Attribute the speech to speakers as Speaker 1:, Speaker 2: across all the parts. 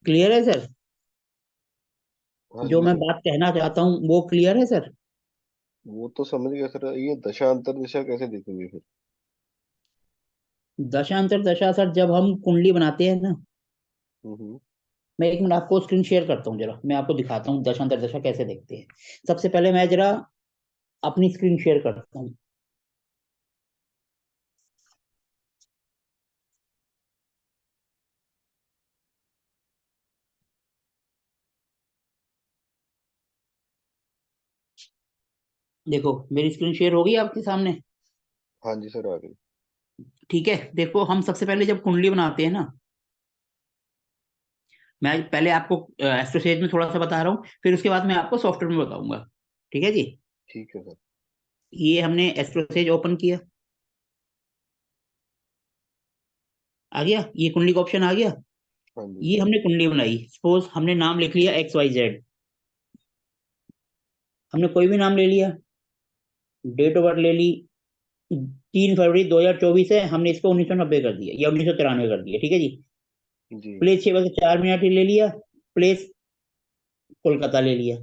Speaker 1: Clear है sir?
Speaker 2: हाँ
Speaker 1: जो
Speaker 2: जी
Speaker 1: मैं
Speaker 2: सर।
Speaker 1: बात कहना चाहता हूँ वो क्लियर है सर?
Speaker 2: वो तो समझ गया सर, ये दशा अंतर दिशा कैसे देखेंगे फिर?
Speaker 1: दशांतर दशा सर जब हम कुंडली बनाते हैं ना।
Speaker 2: हम्म।
Speaker 1: मैं एक मिनट आपको स्क्रीन शेयर करता हूँ, जरा मैं आपको दिखाता हूँ दशांतर दशा कैसे देखते हैं। सबसे पहले मैं जरा अपनी स्क्रीन शेयर करता हूँ। देखो मेरी स्क्रीन शेयर होगी आपके सामने।
Speaker 2: हाँ जी सर, आ गई।
Speaker 1: ठीक है, देखो हम सबसे पहले जब कुंडली बनाते हैं ना, मैं पहले आपको एस्ट्रोसेज में थोड़ा सा बता रहा हूँ, फिर उसके बाद मैं आपको सॉफ्टवेयर में बताऊंगा। ठीक है जी।
Speaker 2: ठीक है सर।
Speaker 1: ये हमने एस्ट्रोसेज ओपन किया, आ गया ये कुंडली का ऑप्शन आ गया।
Speaker 2: हाँ जी।
Speaker 1: ये हमने कुंडली बनाई, सपोज हमने नाम लिख लिया XYZ। हमने कोई भी नाम ले लिया, डेट ऑफ बर्थ ले ली 3 फरवरी 2024 है, हमने इसको 1990 कर दिया या 1993 कर दिया। ठीक है जी।
Speaker 2: जी।
Speaker 1: प्लेस 6 बजे 4 मिनट ही ले लिया, प्लेस कोलकाता ले लिया।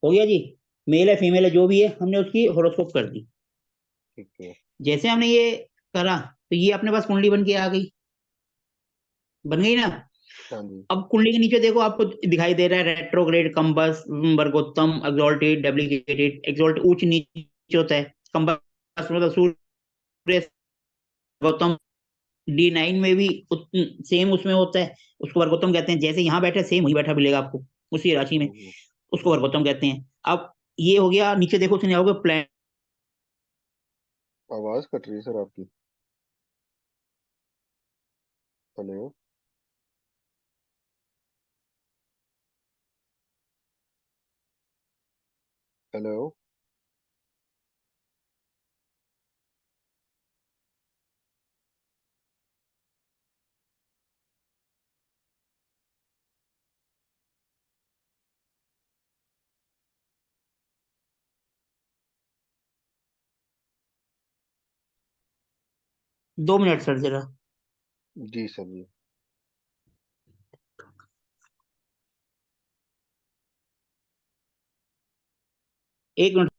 Speaker 1: हो गया जी। मेल है फीमेल है जो भी है, हमने उसकी हॉरोस्कोप कर दी।
Speaker 2: ठीक है।
Speaker 1: जैसे हमने ये करा तो ये अपने पास कुंडली बन के आ गई, बन गई ना।
Speaker 2: हाँ जी।
Speaker 1: अब कुंडली के नीचे देखो आपको दिखाई दे रहा है रेट्रोग्रेड, कंबस, वर्गोत्तम, एक्सोल्टेड, डुप्लीकेटेड। एक्सोल्ट उच्च नीच होता है, कंबस मतलब सूर्य, गौतम D9 में भी सेम उसमें होता है, उसको वर्गोत्तम कहते हैं। जैसे यहाँ बैठे सेम वही बैठा मिलेगा आपको उसी राशि में,
Speaker 2: हम्म।
Speaker 1: उसको वर्गोत्तम कहते हैं। अब ये हो गया, नीचे देखो उसने आओगे प्लान।
Speaker 2: आवाज कट रही है सर आपकी। हेलो। हेलो।
Speaker 1: 2 मिनट सर जरा।
Speaker 2: जी सर जी।
Speaker 1: 1 मिनट।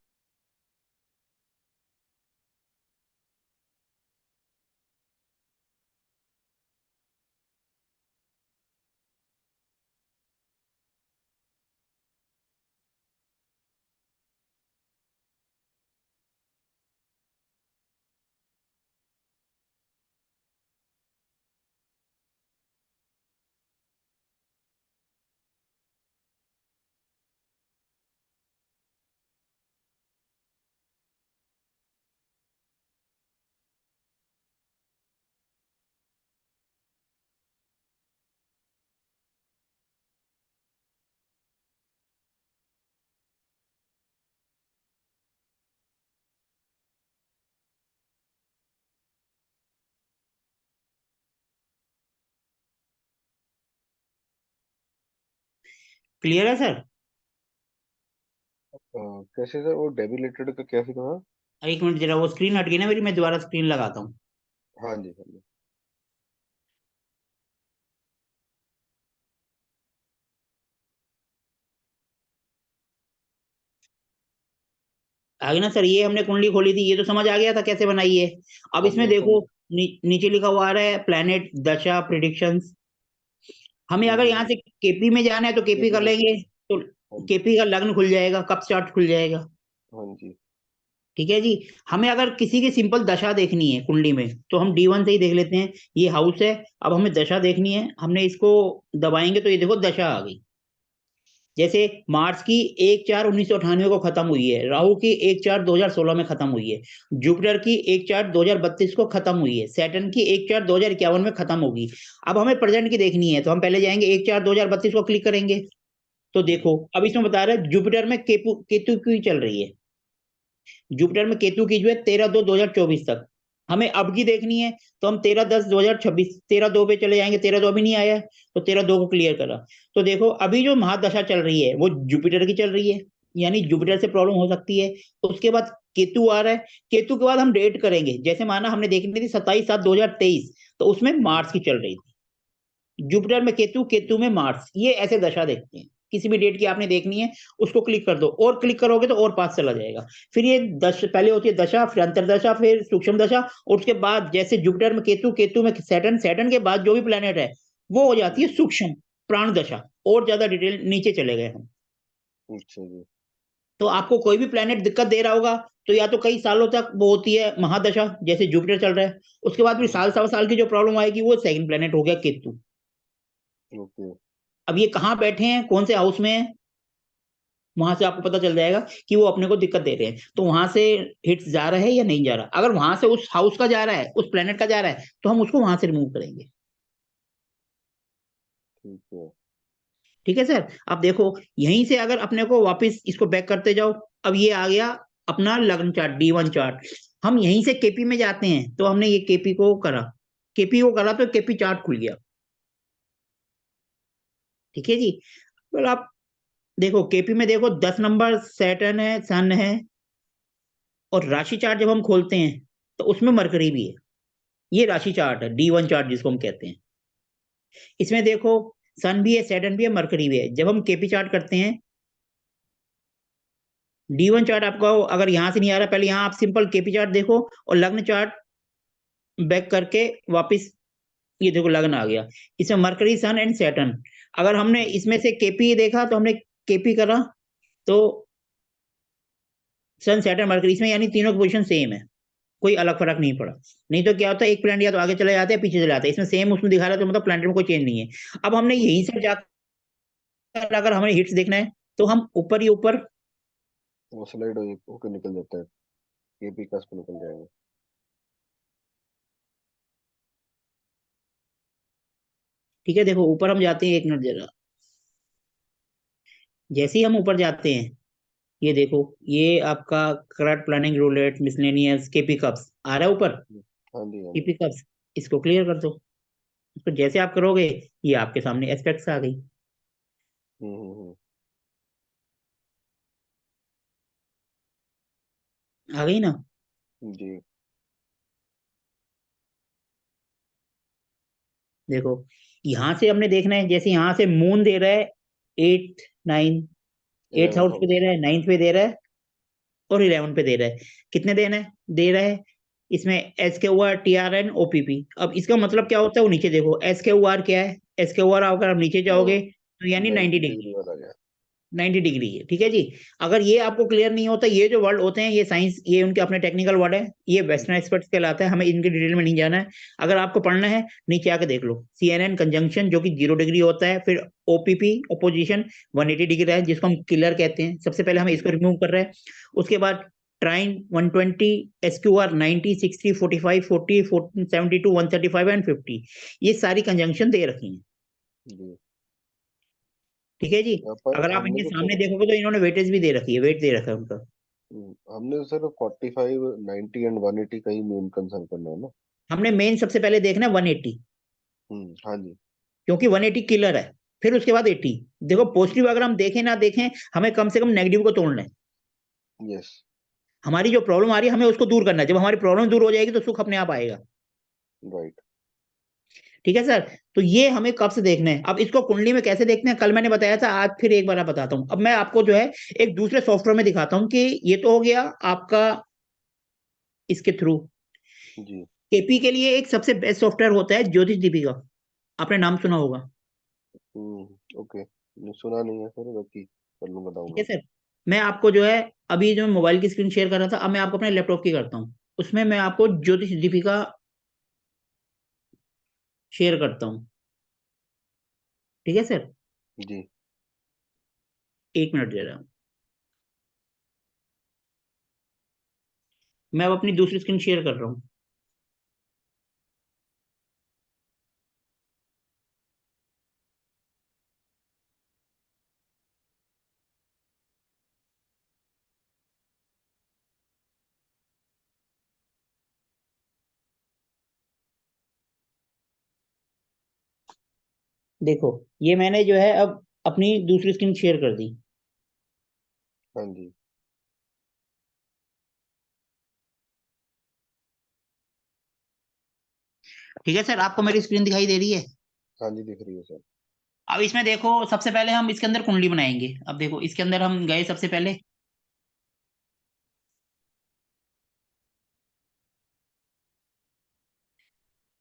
Speaker 1: क्लियर है सर?
Speaker 2: कैसे सर, वो डेबिलेटेड का कैसे कहा?
Speaker 1: 1 मिनट जरा, वो स्क्रीन हट गई ना मेरी, मैं दोबारा स्क्रीन लगाता हूँ।
Speaker 2: हाँ जी हाँ जी।
Speaker 1: आगे ना सर, ये हमने कुंडली खोली थी, ये तो समझ आ गया था कैसे बनाई है। अब
Speaker 2: हाँ
Speaker 1: इसमें
Speaker 2: जी
Speaker 1: देखो
Speaker 2: समझ।
Speaker 1: नीचे लिखा हुआ आ रहा है प्लेनेट दशा प्रिडिक्शंस। हमें अगर यहाँ
Speaker 2: हम्म।
Speaker 1: से केपी में जाना है तो
Speaker 2: ये
Speaker 1: केपी
Speaker 2: भी
Speaker 1: कर
Speaker 2: देखो।
Speaker 1: लेंगे, तो
Speaker 2: हाँ जी।
Speaker 1: केपी का लग्न खुल जाएगा, कब स्टार्ट खुल जाएगा।
Speaker 2: हाँ जी।
Speaker 1: ठीक है जी। हमें अगर किसी की सिंपल दशा देखनी है कुंडली में तो हम D1 से ही देख लेते हैं। ये हाउस है, अब हमें दशा देखनी है, हमने इसको दबाएंगे तो ये देखो दशा आ गई। जैसे मार्स की 1/4/1998 को खत्म हुई है, राहु की 1/4/2016 में खत्म हुई है, जुपिटर की 1/4/2032 को खत्म हुई है, सैटर्न की 1/4/2051 में खत्म होगी। अब हमें प्रेजेंट की देखनी है तो हम पहले जाएंगे 1/4/2032 को क्लिक करेंगे। तो
Speaker 2: हम्म।
Speaker 1: देखो अब इसमें बता रहा है जुपिटर में केतु केतु की चल रही है। जुपिटर में केतु की जो है 13/2/2024 तक। हमें अब की देखनी है तो हम 13/10/2026, 13/2 पे चले जाएंगे, 13/2 अभी नहीं आया तो 13/2 को क्लियर करा। तो देखो अभी जो महादशा चल रही है वो जुपिटर की चल रही है, यानी जुपिटर से प्रॉब्लम हो सकती है। तो उसके बाद केतु आ रहा है, केतु के बाद हम डेट करेंगे, जैसे माना हमने देखनी थी 27/7/2023, तो उसमें
Speaker 2: हम्म।
Speaker 1: मार्स की चल रही थी। जुपिटर में केतु, केतु में मार्स, ये ऐसे दशा देखते हैं। किसी भी डेट की आपने देखनी है, उसको क्लिक कर दो, और क्लिक करोगे तो और पास चला जाएगा। फिर ये पहले होती है दशा, फिर अंतरदशा, फिर सूक्ष्म दशा, और उसके बाद जैसे जुपिटर में केतु, केतु में सैटर्न, सैटर्न के बाद जो भी प्लेनेट है वो हो जाती है सूक्ष्म प्राण दशा। और ज्यादा डिटेल नीचे चले गए हम।
Speaker 2: अच्छा जी।
Speaker 1: तो आपको कोई भी प्लेनेट दिक्कत दे रहा होगा तो या तो कई सालों तक वो होती है महादशा, जैसे जुपिटर चल रहा है, उसके बाद फिर साल सवा साल की जो प्रॉब्लम आएगी वो सेकंड प्लेनेट हो गया केतु।
Speaker 2: ओके।
Speaker 1: अब ये कहाँ बैठे हैं, कौन से हाउस में है, वहां से आपको पता चल जाएगा कि वो अपने को दिक्कत दे रहे हैं, तो वहां से हिट्स जा रहा है या नहीं जा रहा। अगर वहां से उस हाउस का जा रहा है, उस प्लेनेट का जा रहा है, तो हम उसको वहां से रिमूव करेंगे।
Speaker 2: ठीक है।
Speaker 1: ठीक है सर। अब देखो, यहीं से अगर अपने को वापस इसको बैक करते जाओ, अब ये आ गया अपना लग्न चार्ट, D1 चार्ट। हम यहीं से केपी में जाते हैं, तो हमने ये केपी को करा, केपी को करा तो केपी चार्ट खुल गया। ठीक है जी। तो आप देखो केपी में, देखो 10 नंबर सैटर्न है, सन है, और राशि चार्ट जब हम खोलते हैं तो उसमें मरकरी भी है। ये राशि चार्ट है, D1 चार्ट जिसको हम कहते हैं। इसमें देखो सन भी है, सैटर्न भी है, मरकरी भी है। जब हम केपी चार्ट करते हैं, D1 चार्ट आपको अगर यहां से नहीं आ रहा, पहले यहां आप सिंपल केपी चार्ट देखो, और लग्न चार्ट बैक करके वापस, ये देखो लग्न आ गया, इसमें मरकरी, सन एंड सैटर्न। अगर हमने इसमें से केपी देखा तो हमने केपी करा, तो सन सैटर्न मरकरी इसमें, यानी तीनों की पोजीशन सेम है, कोई अलग फर्क नहीं पड़ा। नहीं तो क्या होता है, एक प्लैनेट या तो आगे चले जाते हैं, पीछे चले जाते हैं, इसमें सेम उसमें दिखा रहा है, तो मतलब प्लैनेट में कोई चेंज नहीं है। अब हमने यहीं से जाकर अगर हमें हिट्स देखना है, तो हम ऊपर ही ऊपर,
Speaker 2: वो स्लाइड होके निकल जाता है, केपी का पे निकल जाएगा।
Speaker 1: ठीक है देखो ऊपर हम जाते हैं, एक मिनट जरा। जैसे ही हम ऊपर जाते हैं, ये देखो, ये आपका करंट प्लानिंग रूलेट मिसलेनियस केपी कप्स आ रहा है ऊपर,
Speaker 2: हाँ जी, हाँ जी।
Speaker 1: केपी कप्स, इसको क्लियर कर दो। तो जैसे आप करोगे, ये आपके सामने एस्पेक्ट्स आ गई।
Speaker 2: हम्म।
Speaker 1: आ गई ना।
Speaker 2: जी।
Speaker 1: देखो यहां से हमने देखना है, जैसे यहां से मून दे रहा है 8 9, एट्थ
Speaker 2: 11th
Speaker 1: हाउस पे
Speaker 2: हाउस।
Speaker 1: दे रहा है, नाइन्थ पे दे रहा है, और 11 पे दे रहा है। कितने देना है, दे रहा है इसमें SKUR TRN OPP। अब इसका मतलब क्या होता है, वो नीचे देखो SKUR क्या है, SKUR अगर आप नीचे
Speaker 2: वो
Speaker 1: जाओगे तो यानी 90
Speaker 2: 90 डिग्री
Speaker 1: डिग्री,
Speaker 2: वाला गया।
Speaker 1: 90 डिग्री है। ठीक है जी। अगर ये आपको क्लियर नहीं होता, ये जो वर्ड होते हैं ये साइंस, ये उनके अपने टेक्निकल वर्ड है, ये वेस्टर्न
Speaker 2: जी।
Speaker 1: एक्सपर्ट्स कहलाता है, हमें इनके डिटेल में नहीं जाना है। अगर आपको पढ़ना है, नीचे आके देख लो, CNN कंजंक्शन जो कि 0 डिग्री होता है, फिर OPP ओपोजिशन 180 डिग्री है, जिसको हम किलर कहते हैं। सबसे पहले हम इसको
Speaker 2: जी।
Speaker 1: रिमूव कर रहे हैं। उसके बाद ट्राइन 120, SQR 90, 60, 45, 40, 72, 135 एंड 50, ये सारी कंजंक्शन दे रखी है।
Speaker 2: जी।
Speaker 1: ठीक है जी।
Speaker 2: यहाँ पर
Speaker 1: अगर आप
Speaker 2: हमने
Speaker 1: इनके
Speaker 2: तो
Speaker 1: सामने
Speaker 2: सर,
Speaker 1: देखोगे तो इन्होंने वेटेज भी दे रखी है, वेट दे रखा है उनका।
Speaker 2: हमने तो सर 45, 90 एंड 180 का ही मेन कंसर्न करना है ना।
Speaker 1: हमने मेन सबसे पहले देखना है 180,
Speaker 2: हाँ जी।
Speaker 1: क्योंकि 180 किलर है। फिर उसके बाद 80। देखो पॉजिटिव अगर हम देखें ना देखें, हमें कम से कम नेगेटिव को तोड़ना है।
Speaker 2: यस।
Speaker 1: हमारी जो प्रॉब्लम आ रही है हमें उसको दूर करना है। जब हमारी प्रॉब्लम दूर हो जाएगी तो सुख अपने आप आएगा।
Speaker 2: राइट।
Speaker 1: ठीक है सर। तो ये हमें कब से देखना है। अब इसको कुंडली में कैसे देखते हैं, कल मैंने बताया था, आज फिर एक बार बताता हूं। अब मैं आपको जो है एक दूसरे सॉफ्टवेयर में दिखाता हूं कि ये तो हो गया आपका इसके थ्रू।
Speaker 2: जी।
Speaker 1: केपी के लिए एक सबसे बेस्ट सॉफ्टवेयर होता है ज्योतिष दीपिका, आपने नाम सुना होगा।
Speaker 2: ओके, सुना नहीं है सर, बाकी कर लूंगा
Speaker 1: ठीक है
Speaker 2: डाउनलोड।
Speaker 1: सर। मैं आपको जो है अभी जो मोबाइल की स्क्रीन शेयर कर रहा था, अब मैं आपको अपने लैपटॉप की करता हूँ। उसमें मैं आपको ज्योतिष दीपिका शेयर करता हूँ। ठीक है सर।
Speaker 2: जी।
Speaker 1: 1 मिनट दे रहा हूँ। मैं अब अपनी दूसरी स्क्रीन शेयर कर रहा हूँ। देखो ये मैंने जो है अब अपनी दूसरी स्क्रीन शेयर कर दी।
Speaker 2: हाँ जी।
Speaker 1: ठीक है सर, आपको मेरी स्क्रीन दिखाई दे रही है।
Speaker 2: हाँ जी दिख रही है सर।
Speaker 1: अब इसमें देखो सबसे पहले हम इसके अंदर कुंडली बनाएंगे। अब देखो इसके अंदर हम गए सबसे पहले,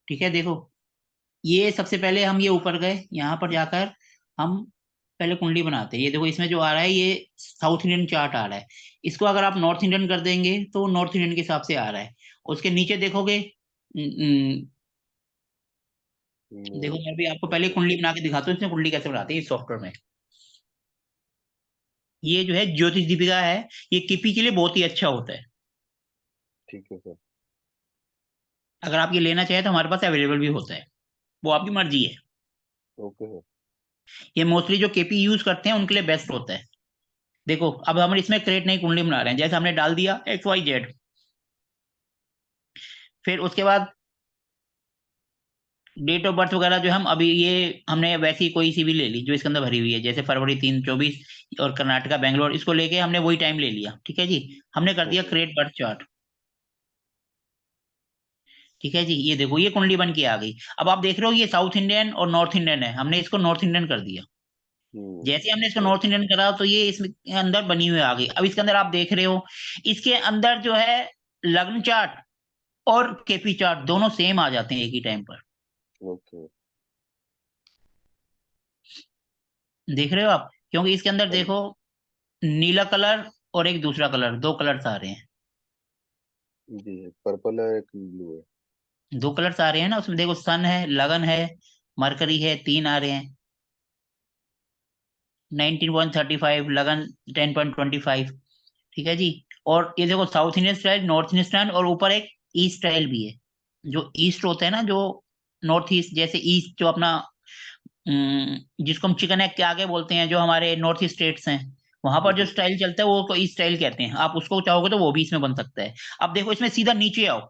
Speaker 1: ठीक है। देखो ये सबसे पहले हम ये ऊपर गए, यहाँ पर जाकर हम पहले कुंडली बनाते हैं। ये देखो इसमें जो आ रहा है ये साउथ इंडियन चार्ट आ रहा है। इसको अगर आप नॉर्थ इंडियन कर देंगे तो नॉर्थ इंडियन के हिसाब से आ रहा है। उसके नीचे देखोगे देखो मैं भी आपको पहले
Speaker 2: ओके।
Speaker 1: कुंडली बना के दिखाता हूँ इसमें कुंडली कैसे बनाते हैं इस सॉफ्टवेयर में। ये जो है ज्योतिष दीपिका है, ये केपी के लिए बहुत ही अच्छा होता है।
Speaker 2: ठीक है सर।
Speaker 1: अगर आप ये लेना चाहें तो हमारे पास अवेलेबल भी होता है, वो आपकी मर्जी है।
Speaker 2: Okay sir.
Speaker 1: ये मोस्टली जो केपी यूज करते हैं उनके लिए बेस्ट होता है। देखो अब हम इसमें क्रिएट नई कुंडली बना रहे हैं, जैसे हमने डाल दिया XYZ। फिर उसके बाद डेट ऑफ बर्थ वगैरह जो हम अभी ये हमने वैसी कोई सी भी ले ली जो इसके अंदर भरी हुई है, जैसे फरवरी 3 24 और कर्नाटका बेंगलोर, इसको लेके हमने वही टाइम ले लिया, ठीक है जी। हमने कर दिया
Speaker 2: ओके।
Speaker 1: क्रिएट बर्थ चार्ट, ठीक है जी। ये देखो ये कुंडली बन के आ गई। अब आप देख रहे हो ये साउथ इंडियन और नॉर्थ इंडियन है, हमने इसको नॉर्थ इंडियन कर दिया। जैसे हमने इसको
Speaker 2: सर।
Speaker 1: नॉर्थ इंडियन करा तो ये इसमें अंदर बनी हुई आ गई। अब इसके अंदर आप देख रहे हो इसके अंदर जो है लग्न चार्ट और केपी चार्ट दोनों सेम आ जाते हैं एक ही टाइम पर।
Speaker 2: ओके।
Speaker 1: देख रहे हो आप, क्योंकि इसके अंदर
Speaker 2: हाँ
Speaker 1: देखो नीला कलर और एक दूसरा कलर, दो कलर्स आ रहे हैं।
Speaker 2: जी, एक पर्पल है एक ब्लू है।
Speaker 1: दो कलर्स आ रहे हैं ना उसमें, देखो सन है, लगन है, मरकरी है, तीन आ रहे हैं। 19.35 लगन 10.25, ठीक है जी। और ये देखो south Indian style, north Indian style और ऊपर एक ईस्ट स्टाइल भी है। जो ईस्ट होता है ना, जो नॉर्थ ईस्ट जैसे ईस्ट जो अपना जिसको हम चिकन एग के आगे बोलते हैं, जो हमारे नॉर्थ ईस्ट स्टेट्स हैं वहां पर जो
Speaker 2: जी।
Speaker 1: स्टाइल चलता है वो को ईस्ट स्टाइल कहते हैं। आप उसको चाहोगे तो वो भी इसमें बन सकता है। अब देखो इसमें सीधा नीचे आओ,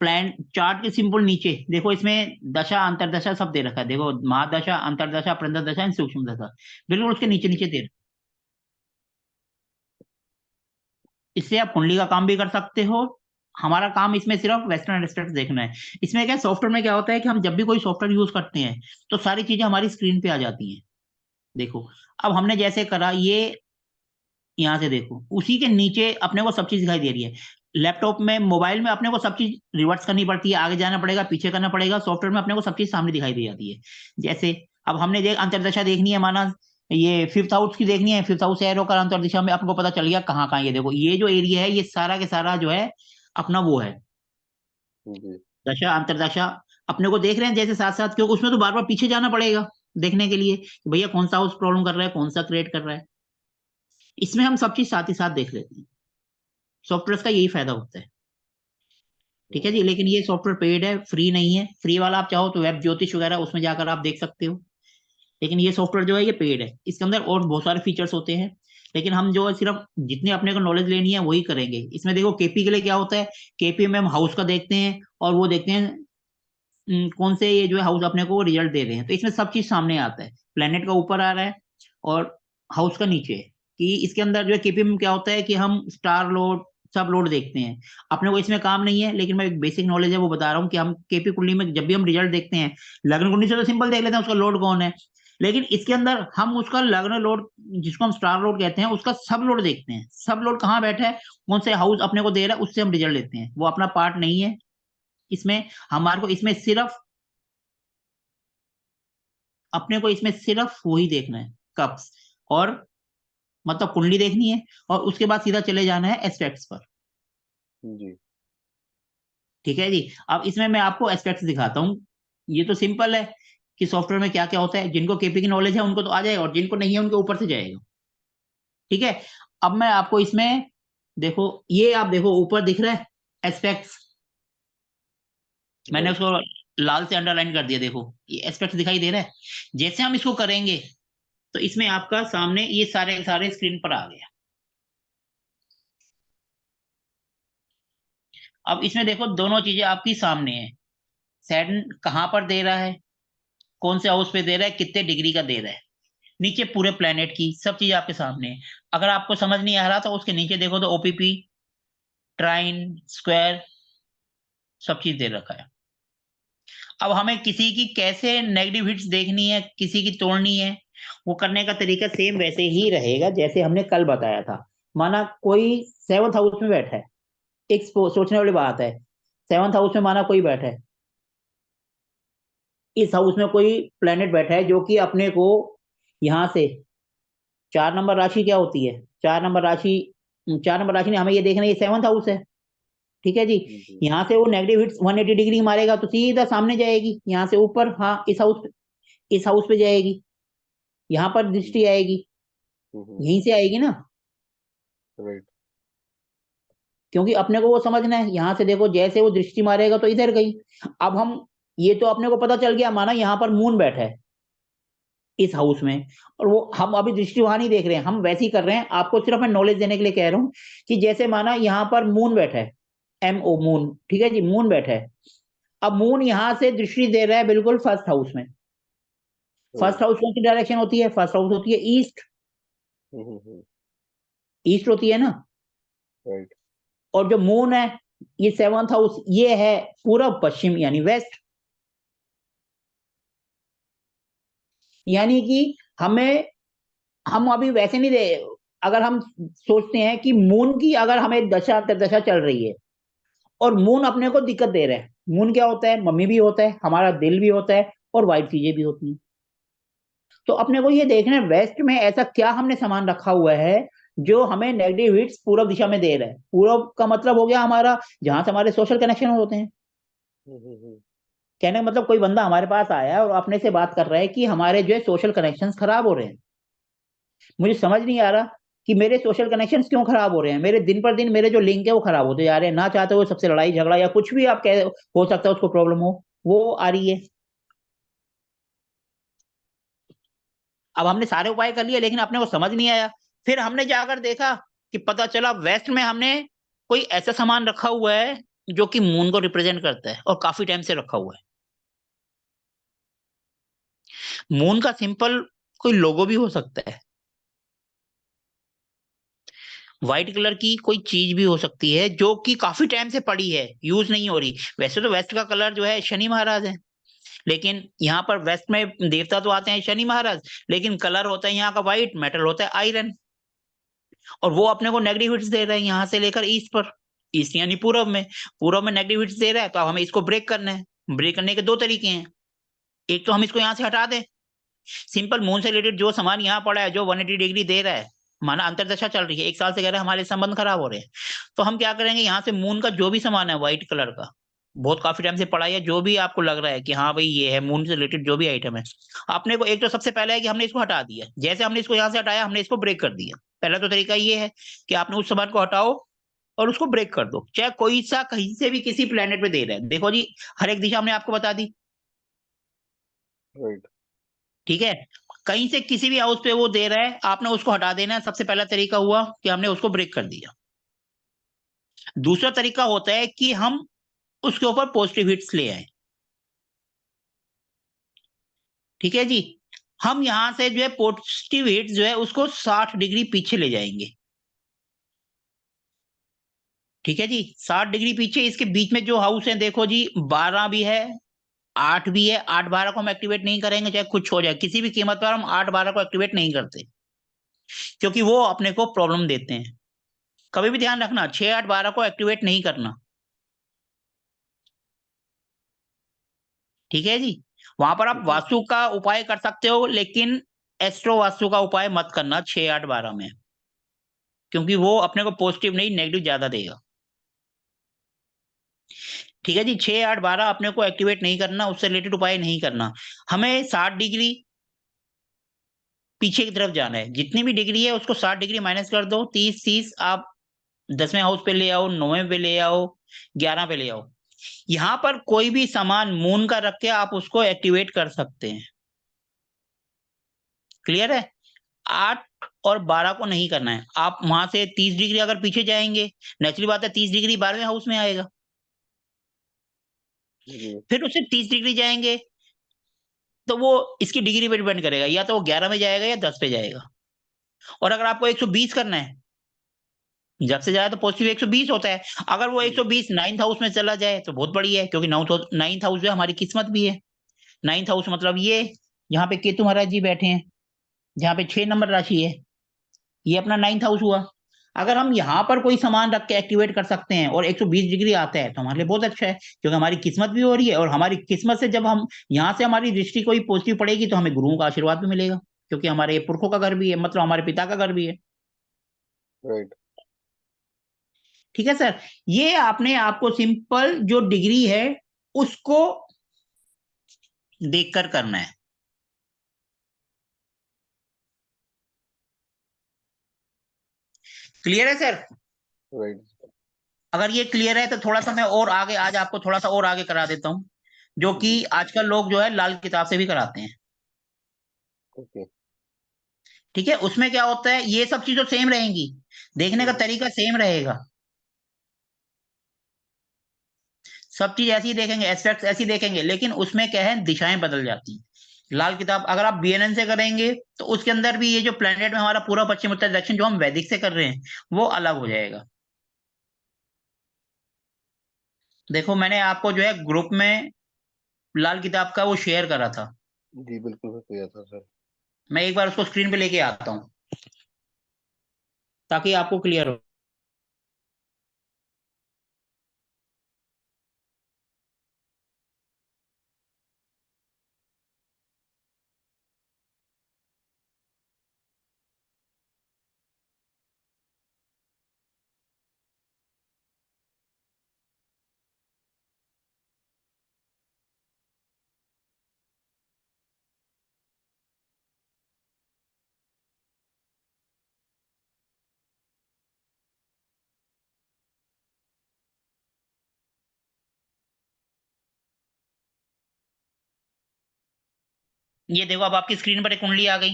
Speaker 1: प्लान चार्ट के सिंपल नीचे देखो इसमें दशा अंतरदशा सब दे रखा है। देखो महादशा, अंतरदशा, प्रंतरदशा एंड सूक्ष्म दशा, बिल्कुल उसके नीचे
Speaker 2: ओके।
Speaker 1: नीचे दे रखा है। इससे आप कुंडली का काम भी कर सकते हो। हमारा काम इसमें सिर्फ वेस्टर्न एस्पेक्ट देखना है। इसमें क्या सॉफ्टवेयर में क्या होता है कि हम जब भी कोई सॉफ्टवेयर यूज करते हैं तो सारी चीजें हमारी स्क्रीन पे आ जाती हैं। देखो अब हमने जैसे करा ये, यहाँ से देखो उसी के नीचे अपने को सब चीज दिखाई दे रही है। लैपटॉप में मोबाइल में अपने को सब चीज रिवर्स करनी पड़ती है, आगे जाना पड़ेगा, पीछे करना पड़ेगा। सॉफ्टवेयर में अपने को सब चीज सामने दिखाई दे जाती है। जैसे अब हमने देख अंतरदशा देखनी है, माना ये फिफ्थ हाउस की देखनी है, फिफ्थ हाउस से एरो का अंतरदिशा में आपको पता चल गया कहाँ कहाँ। ये देखो ये जो एरिया है ये सारा के सारा जो है अपना वो है
Speaker 2: जी।
Speaker 1: दशा अंतरदशा। अपने को देख रहे हैं जैसे साथ साथ, क्योंकि उसमें तो बार बार पीछे जाना पड़ेगा देखने के लिए कि भैया कौन सा हाउस प्रॉब्लम कर रहा है, कौन सा क्रिएट कर रहा है। इसमें हम सब चीज साथ ही साथ देख लेते हैं। सॉफ्टवेयर का यही फायदा होता है, ठीक है जी। लेकिन ये सॉफ्टवेयर पेड है, फ्री नहीं है। फ्री वाला आप चाहो तो वेब ज्योतिष वगैरह उसमें जाकर आप देख सकते हो। लेकिन ये सॉफ्टवेयर जो है ये पेड है, इसके अंदर और बहुत सारे फीचर्स होते हैं। लेकिन हम जो है सिर्फ जितने अपने को नॉलेज लेनी है वही करेंगे। इसमें देखो केपी के लिए क्या होता है, केपी में हम हाउस का देखते हैं और वो देखते हैं कौन से ये जो है हाउस अपने को रिजल्ट दे रहे हैं। तो इसमें सब चीज सामने आता है, प्लेनेट का ऊपर आ रहा है और हाउस का नीचे है। कि इसके अंदर जो है केपी में क्या होता है कि हम स्टार लोड सब लोड देखते हैं। अपने को इसमें काम नहीं है, लेकिन मैं एक बेसिक नॉलेज है वो बता रहा हूँ कि हम केपी कुंडली में जब भी हम रिजल्ट देखते हैं, लग्न कुंडली से तो सिंपल देख लेते हैं उसका लोड कौन है। लेकिन इसके अंदर हम उसका लग्न लोड, जिसको हम स्टार लोड कहते हैं, उसका सब लोड देखते हैं। सब लोड कहाँ बैठा है, कौन से हाउस अपने को दे रहा है, उससे हम रिजल्ट लेते हैं। वो अपना पार्ट नहीं है इसमें। हमारे को इसमें सिर्फ अपने को इसमें सिर्फ वही देखना है, कप्स और मतलब कुंडली देखनी है। और उसके बाद सीधा चले जाना है एस्पेक्ट्स पर,
Speaker 2: जी।
Speaker 1: ठीक है जी। अब इसमें मैं आपको एस्पेक्ट्स दिखाता हूँ। ये तो सिंपल है कि सॉफ्टवेयर में क्या क्या होता है। जिनको केपी की नॉलेज है उनको तो आ जाएगा, और जिनको नहीं है उनके ऊपर से जाएगा, ठीक है। अब मैं आपको इसमें देखो, ये आप देखो ऊपर दिख रहा है एस्पेक्ट्स, मैंने
Speaker 2: राइट।
Speaker 1: उसको लाल से अंडरलाइन कर दिया। देखो ये एस्पेक्ट्स दिखाई दे रहा है। जैसे हम इसको करेंगे तो इसमें आपका सामने ये सारे सारे स्क्रीन पर आ गया। अब इसमें देखो दोनों चीजें आपकी सामने है। सैटर्न कहाँ पर दे रहा है, कौन से हाउस पे दे रहा है, कितने डिग्री का दे रहा है, नीचे पूरे प्लेनेट की सब चीज आपके सामने है। अगर आपको समझ नहीं आ रहा तो उसके नीचे देखो तो ओपीपी, ट्राइन, स्क्वायर, सब चीज दे रखा है। अब हमें किसी की कैसे नेगेटिव हिट्स देखनी है, किसी की तोड़नी है, वो करने का तरीका सेम वैसे ही रहेगा जैसे हमने कल बताया था। माना कोई सेवंथ हाउस में बैठा है, एक सोचने वाली बात है, सेवंथ हाउस में माना कोई बैठा है, इस हाउस में कोई प्लेनेट बैठा है जो कि अपने को यहां से 4 नंबर राशि क्या होती है, 4 नंबर राशि, 4 नंबर राशि ने हमें ये देखना है, ये सेवंथ हाउस है, ठीक है जी।
Speaker 2: जी।
Speaker 1: यहाँ से वो नेगेटिव हिट्स 180 डिग्री मारेगा तो सीधा सामने जाएगी, यहाँ से ऊपर, हाँ इस हाउस पे जाएगी, यहाँ पर दृष्टि आएगी, यहीं से आएगी ना,
Speaker 2: राइट।
Speaker 1: क्योंकि अपने को वो समझना है, यहाँ से देखो जैसे वो दृष्टि मारेगा तो इधर गई। अब हम, ये तो अपने को पता चल गया, माना यहाँ पर मून बैठा है इस हाउस में, और वो हम अभी दृष्टि वहां नहीं देख रहे हैं, हम वैसे ही कर रहे हैं, आपको सिर्फ मैं नॉलेज देने के लिए कह रहा हूँ कि जैसे माना यहाँ पर मून बैठा है, MO मून, ठीक है जी, मून बैठा है। अब मून यहां से दृष्टि दे रहा है बिल्कुल फर्स्ट हाउस में। फर्स्ट हाउस कौन सी डायरेक्शन होती है, फर्स्ट हाउस होती है ईस्ट, ईस्ट होती है ना।
Speaker 2: राइट।
Speaker 1: और जो मून है, ये सेवंथ हाउस, ये है पूरब पश्चिम यानी वेस्ट। यानी कि हमें, हम अभी वैसे नहीं दे, अगर हम सोचते हैं कि मून की अगर हमें दशा अंतर्दशा चल रही है और मून अपने को दिक्कत दे रहा है, मून क्या होता है, मम्मी भी होता है, हमारा दिल भी होता है, और वाइट चीजें भी होती हैं। तो अपने को ये देखना है वेस्ट में ऐसा क्या हमने सामान रखा हुआ है जो हमें नेगेटिव हिट्स पूरब दिशा में दे रहा है। पूरब का मतलब हो गया हमारा जहां से हमारे सोशल कनेक्शन होते हैं। कहने का मतलब कोई बंदा हमारे पास आया है और अपने से बात कर रहा है कि हमारे जो है सोशल कनेक्शंस खराब हो रहे हैं। मुझे समझ नहीं आ रहा कि मेरे सोशल कनेक्शंस क्यों खराब हो रहे हैं, मेरे दिन पर दिन मेरे जो लिंक है वो खराब होते जा रहे हैं, ना चाहते हुए सबसे लड़ाई झगड़ा या कुछ भी आप कह, हो सकता है उसको प्रॉब्लम हो, वो आ रही है। अब हमने सारे उपाय कर लिए लेकिन अपने को समझ नहीं आया। फिर हमने जाकर देखा कि पता चला वेस्ट में हमने कोई ऐसा सामान रखा हुआ है जो कि मून को रिप्रेजेंट करता है और काफी टाइम से रखा हुआ है। मून का सिंपल कोई लोगो भी हो सकता है, व्हाइट कलर की कोई चीज भी हो सकती है जो कि काफी टाइम से पड़ी है, यूज नहीं हो रही। वैसे तो वेस्ट का कलर जो है शनि महाराज है, लेकिन यहाँ पर वेस्ट में देवता तो आते हैं शनि महाराज, लेकिन कलर होता है यहाँ का व्हाइट, मेटल होता है आयरन, और वो अपने को नेगेटिव हिट्स दे रहे हैं यहाँ से लेकर ईस्ट पर। ईस्ट यानी पूरब में नेगेटिव हिट्स दे रहा है, तो अब हमें इसको ब्रेक करना है। ब्रेक करने के दो तरीके हैं, एक तो हम इसको यहाँ से हटा दें, सिंपल मून से रिलेटेड जो सामान यहाँ पड़ा है जो 180 डिग्री दे रहा है, माना अंतरदशा चल रही है, 1 साल से कह रहे हैं हमारे संबंध खराब हो रहे हैं, तो हम क्या करेंगे, यहाँ से मून का जो भी सामान है व्हाइट कलर का, बहुत काफी टाइम से पड़ा है, जो भी आपको लग रहा है कि हाँ भाई ये है मून से रिलेटेड जो भी आइटम है, अपने को एक तो सबसे पहले है कि हमने इसको हटा दिया। जैसे हमने इसको यहाँ से हटाया हमने इसको ब्रेक कर दिया। पहला तो तरीका ये है कि आपने उस सामान को हटाओ और उसको ब्रेक कर दो, चाहे कोई सा कहीं से भी किसी प्लेनेट पे दे रहा है। देखो जी, हर एक दिशा हमने आपको बता दी,
Speaker 2: राइट।
Speaker 1: ठीक है। कहीं से किसी भी हाउस पे वो दे रहा है, आपने उसको हटा देना है। सबसे पहला तरीका हुआ कि हमने उसको ब्रेक कर दिया। दूसरा तरीका होता है कि हम उसके ऊपर पॉजिटिव हिट्स ले आए, ठीक है जी। हम यहां से जो है पॉजिटिव हिट्स जो है उसको 60 डिग्री पीछे ले जाएंगे, ठीक है जी। 60 डिग्री पीछे, इसके बीच में जो हाउस है देखो जी, 12 भी है, 8 भी है। 8 12 को हम एक्टिवेट नहीं करेंगे, चाहे कुछ हो जाए, किसी भी कीमत पर हम 8 12 को एक्टिवेट नहीं करते, क्योंकि वो अपने को प्रॉब्लम देते हैं। कभी भी ध्यान रखना, 6 8 12 को एक्टिवेट नहीं करना, ठीक है जी। वहां पर आप
Speaker 2: जी।
Speaker 1: वास्तु का उपाय कर सकते हो, लेकिन एस्ट्रो वास्तु का उपाय मत करना 6 8 12 में, क्योंकि वो अपने को पॉजिटिव नहीं नेगेटिव ज्यादा देगा, ठीक है जी। 6 8 12 अपने को एक्टिवेट नहीं करना, उससे रिलेटेड उपाय नहीं करना। हमें 60 डिग्री पीछे की तरफ जाना है, जितनी भी डिग्री है उसको 60 डिग्री माइनस कर दो, 30 30 आप 10वें हाउस पे ले आओ, 9वें पे ले आओ, 11 पे ले आओ। यहाँ पर कोई भी सामान मून का रख के आप उसको एक्टिवेट कर सकते हैं, क्लियर है। 8 और 12 को नहीं करना है। आप वहां से 30 डिग्री अगर पीछे जाएंगे, नेचुरली बात है 30 डिग्री 12वें हाउस में आएगा,
Speaker 2: जी।
Speaker 1: फिर उससे 30 डिग्री जाएंगे तो वो इसकी डिग्री पे डिपेंड करेगा, या तो वो 11 में जाएगा या 10 पे जाएगा। और अगर आपको 120 करना है जब से ज्यादा तो पॉजिटिव 120 होता है। अगर वो 120 नाइन्थ हाउस में चला जाए तो बहुत बढ़िया है, क्योंकि नाइन्थ हाउस जो है हमारी किस्मत भी है। नाइन्थ हाउस मतलब ये यहाँ पे केतु महाराज जी बैठे हैं, जहाँ पे 6 नंबर राशि है, ये अपना नाइन्थ हाउस हुआ। अगर हम यहाँ पर कोई सामान रख के एक्टिवेट कर सकते हैं और 120 डिग्री आता है तो हमारे लिए बहुत अच्छा है, क्योंकि हमारी किस्मत भी हो रही है, और हमारी किस्मत से जब हम यहाँ से हमारी दृष्टि कोई पॉजिटिव पड़ेगी तो हमें गुरुओं का आशीर्वाद भी मिलेगा, क्योंकि हमारे पुरखों का घर भी है, मतलब हमारे पिता का घर भी है।
Speaker 2: राइट।
Speaker 1: ठीक है सर। ये आपने आपको सिंपल जो डिग्री है उसको देखकर करना है। क्लियर है सर?
Speaker 2: राइट।
Speaker 1: अगर ये क्लियर है तो थोड़ा सा मैं और आगे आज आपको थोड़ा सा और आगे करा देता हूँ, जो कि
Speaker 2: जी।
Speaker 1: आजकल लोग जो है लाल किताब से भी कराते हैं।
Speaker 2: ओके।
Speaker 1: ठीक है, उसमें क्या होता है, ये सब चीजें सेम रहेंगी, देखने का तरीका सेम रहेगा, सब चीज ऐसी ही देखेंगे, एस्पेक्ट्स ऐसी देखेंगे, लेकिन उसमें क्या है, दिशाएं बदल जाती हैं। लाल किताब अगर आप बीएनएन से करेंगे तो उसके अंदर भी ये जो प्लेनेट में हमारा पूरा पश्चिम उत्तर दक्षिण जो हम वैदिक से कर रहे हैं वो अलग हो जाएगा। देखो मैंने आपको जो है ग्रुप में लाल किताब का वो शेयर करा था,
Speaker 2: जी बिल्कुल मैं किया था सर।
Speaker 1: मैं एक बार उसको स्क्रीन पे लेके आता हूँ ताकि आपको क्लियर हो। ये देखो अब आपकी स्क्रीन पर एक कुंडली आ गई।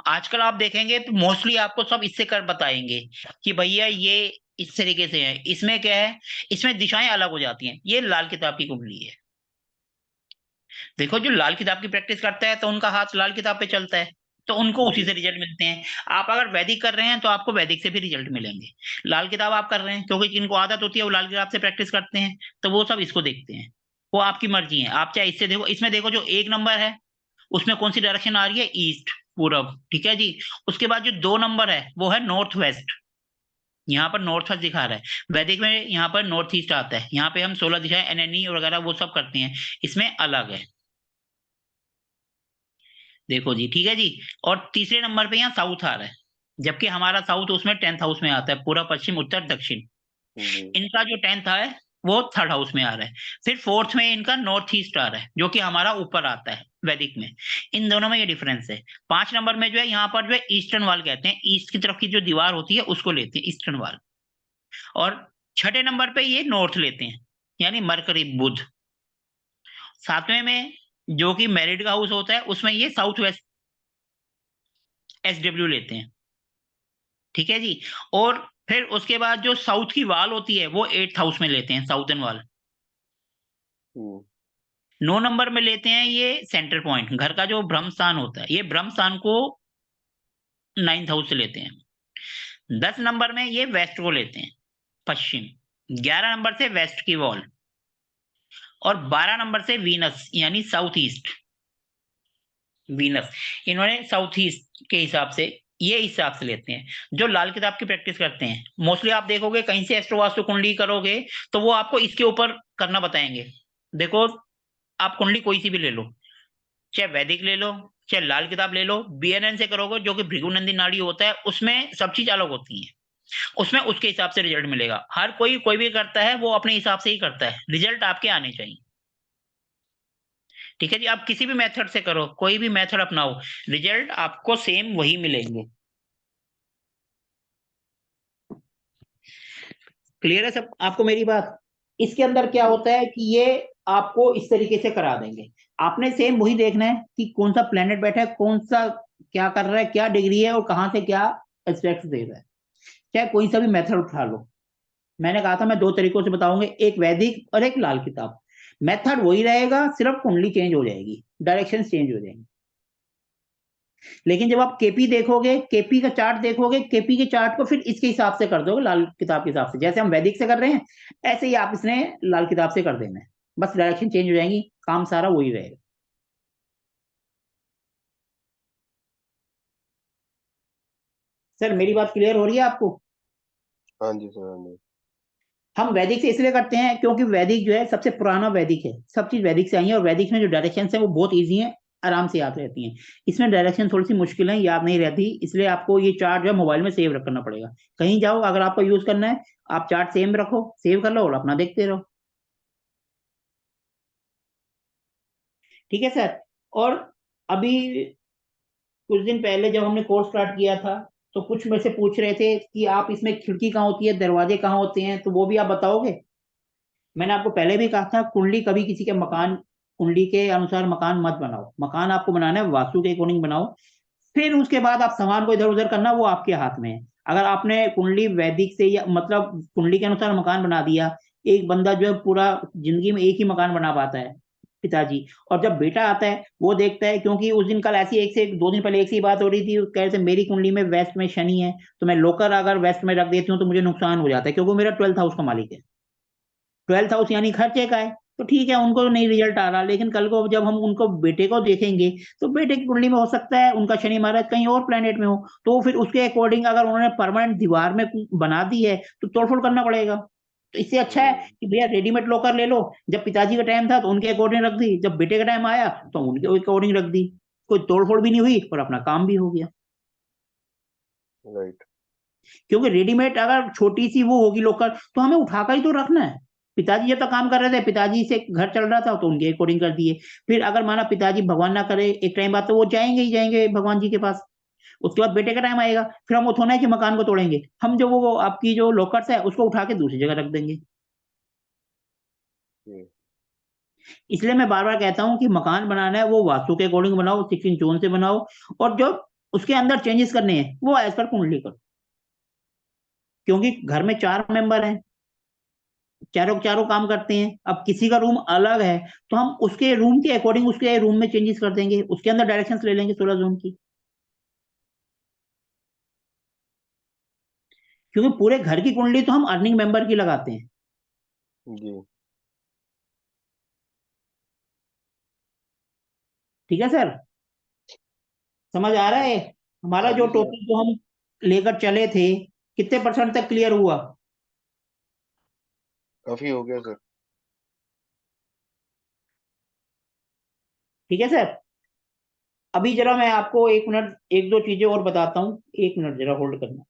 Speaker 1: आजकल आप देखेंगे तो मोस्टली आपको सब इससे कर बताएंगे कि भैया ये इस तरीके से है, इसमें क्या है, इसमें दिशाएं अलग हो जाती हैं। ये लाल किताब की कुंडली है। देखो जो लाल किताब की प्रैक्टिस करता है तो उनका हाथ लाल किताब पे चलता है, तो उनको उसी
Speaker 2: जी।
Speaker 1: से रिजल्ट मिलते हैं। आप अगर वैदिक कर रहे हैं तो आपको वैदिक से भी रिजल्ट मिलेंगे। लाल किताब आप कर रहे हैं क्योंकि जिनको आदत होती है वो लाल किताब से प्रैक्टिस करते हैं, तो वो सब इसको देखते हैं। वो आपकी मर्जी है, आप चाहे इससे देखो, इसमें देखो जो एक नंबर है उसमें कौन सी डायरेक्शन आ रही है, ईस्ट, पूरब, ठीक है जी। उसके बाद जो 2 नंबर है वो है नॉर्थ वेस्ट, यहाँ पर नॉर्थ वेस्ट दिखा रहा है। वैदिक में यहाँ पर नॉर्थ ईस्ट आता है, यहाँ पे हम 16 दिशाएं एनएनई वगैरह वो सब करते हैं, इसमें अलग है। देखो जी, ठीक है जी। और तीसरे नंबर पे यहाँ साउथ आ रहा है, जबकि हमारा साउथ उसमें 10th हाउस में आता है, पूरा पश्चिम उत्तर दक्षिण।
Speaker 2: जी।
Speaker 1: इनका जो 10th है वो 3rd हाउस में आ रहा है। फिर फोर्थ में इनका नॉर्थ ईस्ट आ रहा है, जो कि हमारा ऊपर आता है वैदिक में। इन दोनों में ये डिफरेंस है। 5 नंबर में जो है यहाँ पर जो है ईस्टर्न वाल कहते हैं, ईस्ट की तरफ की जो दीवार होती है उसको लेते हैं ईस्टर्न वाल। और छठे नंबर पे ये नॉर्थ लेते हैं, यानी मरकरी, बुध। 7वें में जो कि मैरिड का हाउस होता है उसमें ये साउथ वेस्ट, SW लेते हैं, ठीक है जी। और फिर उसके बाद जो साउथ की वाल होती है वो 8th हाउस में लेते हैं, साउथर्न वाल।
Speaker 2: हम्म।
Speaker 1: 9 नंबर में लेते हैं ये सेंटर पॉइंट, घर का जो ब्रह्म स्थान होता है, ये ब्रह्म स्थान को 9th हाउस से लेते हैं। 10 नंबर में ये वेस्ट को लेते हैं, पश्चिम। 11 नंबर से वेस्ट की वॉल। और 12 नंबर से वीनस, यानी साउथ ईस्ट, वीनस। इन्होंने साउथ ईस्ट के हिसाब से, ये हिसाब से लेते हैं जो लाल किताब की प्रैक्टिस करते हैं। मोस्टली आप देखोगे कहीं से एस्ट्रो वास्तु कुंडली करोगे तो वो आपको इसके ऊपर करना बताएंगे। देखो आप कुंडली कोई सी भी ले लो, चाहे वैदिक ले लो, चाहे लाल किताब ले लो, बीएनएन से करोगे जो कि भृगुनंदी नाड़ी होता है, उसमें सब चीज अलग होती है। उसमें उसके हिसाब से रिजल्ट मिलेगा। हर कोई कोई भी करता है वो अपने हिसाब से ही करता है, रिजल्ट आपके आने चाहिए। ठीक है जी, आप किसी भी मेथड से करो, कोई भी मेथड अपनाओ, रिजल्ट आपको सेम वही मिलेंगे। क्लियर है सब आपको मेरी बात? इसके अंदर क्या
Speaker 2: जी।
Speaker 1: होता है कि ये आपको इस तरीके से करा देंगे। आपने सेम वही देखना है कि कौन सा प्लेनेट बैठा है, कौन सा क्या कर रहा है, क्या डिग्री है, और कहां से क्या एस्पेक्ट दे रहा है। चाहे कोई सा भी मेथड उठा लो, मैंने कहा था मैं 2 तरीकों से बताऊंगा, एक वैदिक और एक लाल किताब। मेथड वही रहेगा, सिर्फ कुंडली चेंज हो जाएगी, डायरेक्शन चेंज हो जाएंगी। लेकिन जब आप केपी देखोगे, केपी का चार्ट देखोगे, केपी के चार्ट को फिर इसके हिसाब से कर दोगे, लाल किताब के हिसाब से, जैसे हम वैदिक से कर रहे हैं ऐसे ही आप इसने लाल किताब से कर देना है, बस डायरेक्शन चेंज हो जाएंगी, काम सारा वही रहेगा। सर मेरी बात क्लियर हो रही है आपको?
Speaker 2: हाँ जी सर, हाँ जी।
Speaker 1: हम वैदिक से इसलिए करते हैं क्योंकि वैदिक जो है सबसे पुराना वैदिक है, सब चीज वैदिक से आई है, और वैदिक में जो डायरेक्शन है वो बहुत ईजी है, आराम से याद रहती हैं। इसमें डायरेक्शन थोड़ी सी मुश्किल है, याद नहीं रहती, इसलिए आपको ये चार्ट जो है मोबाइल में सेव करना पड़ेगा। कहीं जाओ अगर आपको यूज करना है, आप चार्ट सेम रखो, सेव कर लो और अपना देखते रहो। ठीक है सर। और अभी कुछ दिन पहले जब हमने कोर्स स्टार्ट किया था, तो कुछ में से पूछ रहे थे कि आप इसमें खिड़की कहाँ होती है, दरवाजे कहाँ होते हैं, तो वो भी आप बताओगे? मैंने आपको पहले भी कहा था, कुंडली कभी किसी के मकान, कुंडली के अनुसार मकान मत बनाओ, मकान आपको बनाना है वास्तु के अकॉर्डिंग बनाओ, फिर उसके बाद आप सामान को इधर उधर करना वो आपके हाथ में है। अगर आपने कुंडली वैदिक से या मतलब कुंडली के अनुसार मकान बना दिया, एक बंदा जो है पूरा जिंदगी में एक ही मकान बना पाता है, पिताजी, और जब बेटा आता है वो देखता है, क्योंकि उस दिन कल ऐसी एक से 2 दिन पहले एक सी बात हो रही थी, कह रहे थे मेरी कुंडली में वेस्ट में शनि है, तो मैं लोकर अगर वेस्ट में रख देती हूँ तो मुझे नुकसान हो जाता है, क्योंकि वो मेरा 12th हाउस का मालिक है। 12th हाउस यानी खर्चे का है, तो ठीक है उनको नहीं रिजल्ट आ रहा, लेकिन कल को जब हम उनको बेटे को देखेंगे, तो बेटे की कुंडली में हो सकता है उनका शनि महाराज कहीं और प्लेनेट में हो, तो फिर उसके अकॉर्डिंग अगर उन्होंने परमानेंट दीवार में बना दी है तो तोड़फोड़ करना पड़ेगा। तो इससे अच्छा है
Speaker 2: हम्म।
Speaker 1: कि भैया रेडीमेड लॉकर ले लो, जब पिताजी का टाइम था तो उनके अकॉर्डिंग रख दी, जब बेटे का टाइम आया तो उनके अकॉर्डिंग रख दी, कोई तोड़फोड़ भी नहीं हुई और अपना काम भी हो गया।
Speaker 2: राइट।
Speaker 1: क्योंकि रेडीमेड अगर छोटी सी वो होगी लोकल, तो हमें उठाकर ही तो रखना है। पिताजी जब तक काम कर रहे थे, पिताजी से घर चल रहा था तो उनके अकॉर्डिंग कर दिए, फिर अगर माना पिताजी भगवान ना करे एक टाइम बाद, तो वो जाएंगे ही जाएंगे भगवान जी के पास, उसके बाद बेटे का टाइम आएगा, फिर हम वो थोड़ा है कि मकान को तोड़ेंगे, हम जो वो आपकी जो लॉकर्स है उसको उठा के दूसरी जगह रख देंगे।
Speaker 2: हम्म।
Speaker 1: इसलिए मैं बार बार कहता हूँ कि मकान बनाना है वो वास्तु के अकॉर्डिंग बनाओ, 16 जोन से बनाओ, और जो उसके अंदर चेंजेस करने हैं वो एज पर कुंडली करो, क्योंकि घर में 4 मेंबर हैं, चारों चारों काम करते हैं, अब किसी का रूम अलग है तो हम उसके रूम के अकॉर्डिंग उसके रूम में चेंजेस कर देंगे, उसके अंदर डायरेक्शंस ले लेंगे 16 जोन की, क्योंकि पूरे घर की कुंडली तो हम अर्निंग मेंबर की लगाते हैं।
Speaker 2: जी।
Speaker 1: ठीक है सर, समझ आ रहा है? हमारा
Speaker 2: हाँ
Speaker 1: जो
Speaker 2: जी सर।
Speaker 1: टॉपिक जो हम लेकर चले थे, कितने परसेंट तक क्लियर हुआ?
Speaker 2: काफी हो गया सर।
Speaker 1: ठीक है सर। अभी जरा मैं आपको 1 मिनट एक दो चीजें और बताता हूँ, 1 मिनट जरा होल्ड करना।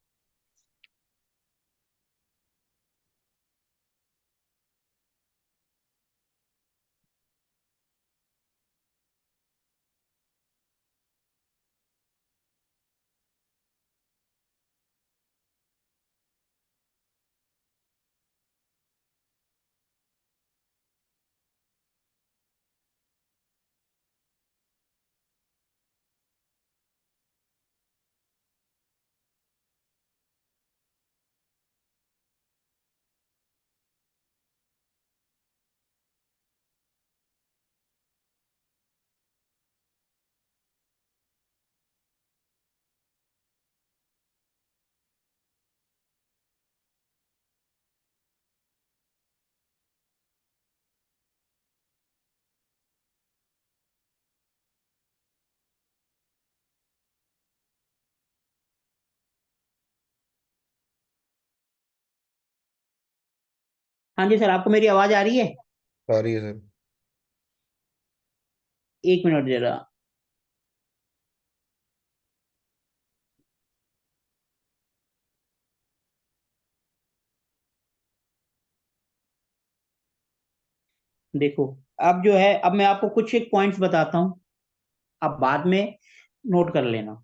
Speaker 1: हाँ जी सर, आपको मेरी आवाज आ रही है?
Speaker 2: आ रही है सर।
Speaker 1: 1 मिनट जरा। देखो, अब जो है, अब मैं आपको कुछ एक पॉइंट्स बताता हूँ, आप बाद में नोट कर लेना।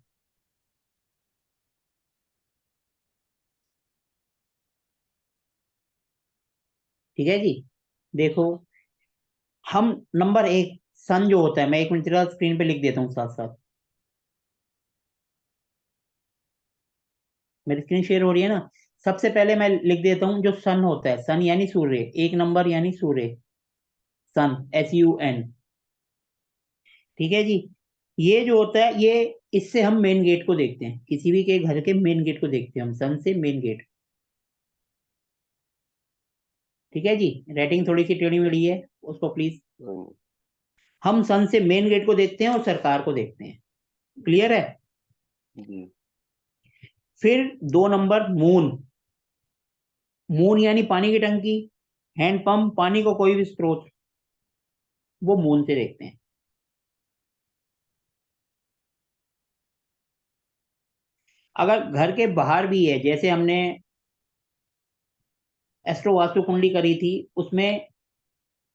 Speaker 1: ठीक है जी। देखो, हम नंबर 1, सन जो होता है, मैं 1 मिनट जरा स्क्रीन पे लिख देता हूँ साथ साथ, मेरी स्क्रीन शेयर हो रही है ना? सबसे पहले मैं लिख देता हूँ जो सन होता है, सन यानी सूर्य, 1 नंबर यानी सूर्य, सन SUN। ठीक है जी। ये जो होता है ये, इससे हम मेन गेट को देखते हैं, किसी भी के घर के मेन गेट को देखते हैं हम, सन से मेन गेट। ठीक है जी, रेटिंग थोड़ी सी टेढ़ी मेढ़ी है, उसको प्लीज।
Speaker 2: हम्म,
Speaker 1: हम सन से मेन गेट को देखते हैं और सरकार को देखते हैं। क्लियर है?
Speaker 2: जी।
Speaker 1: फिर 2 नंबर मून। मून यानी पानी की टंकी, हैंडपंप, पानी को कोई भी स्रोत, वो मून से देखते हैं। अगर घर के बाहर भी है, जैसे हमने एस्ट्रो वास्तु कुंडली करी थी, उसमें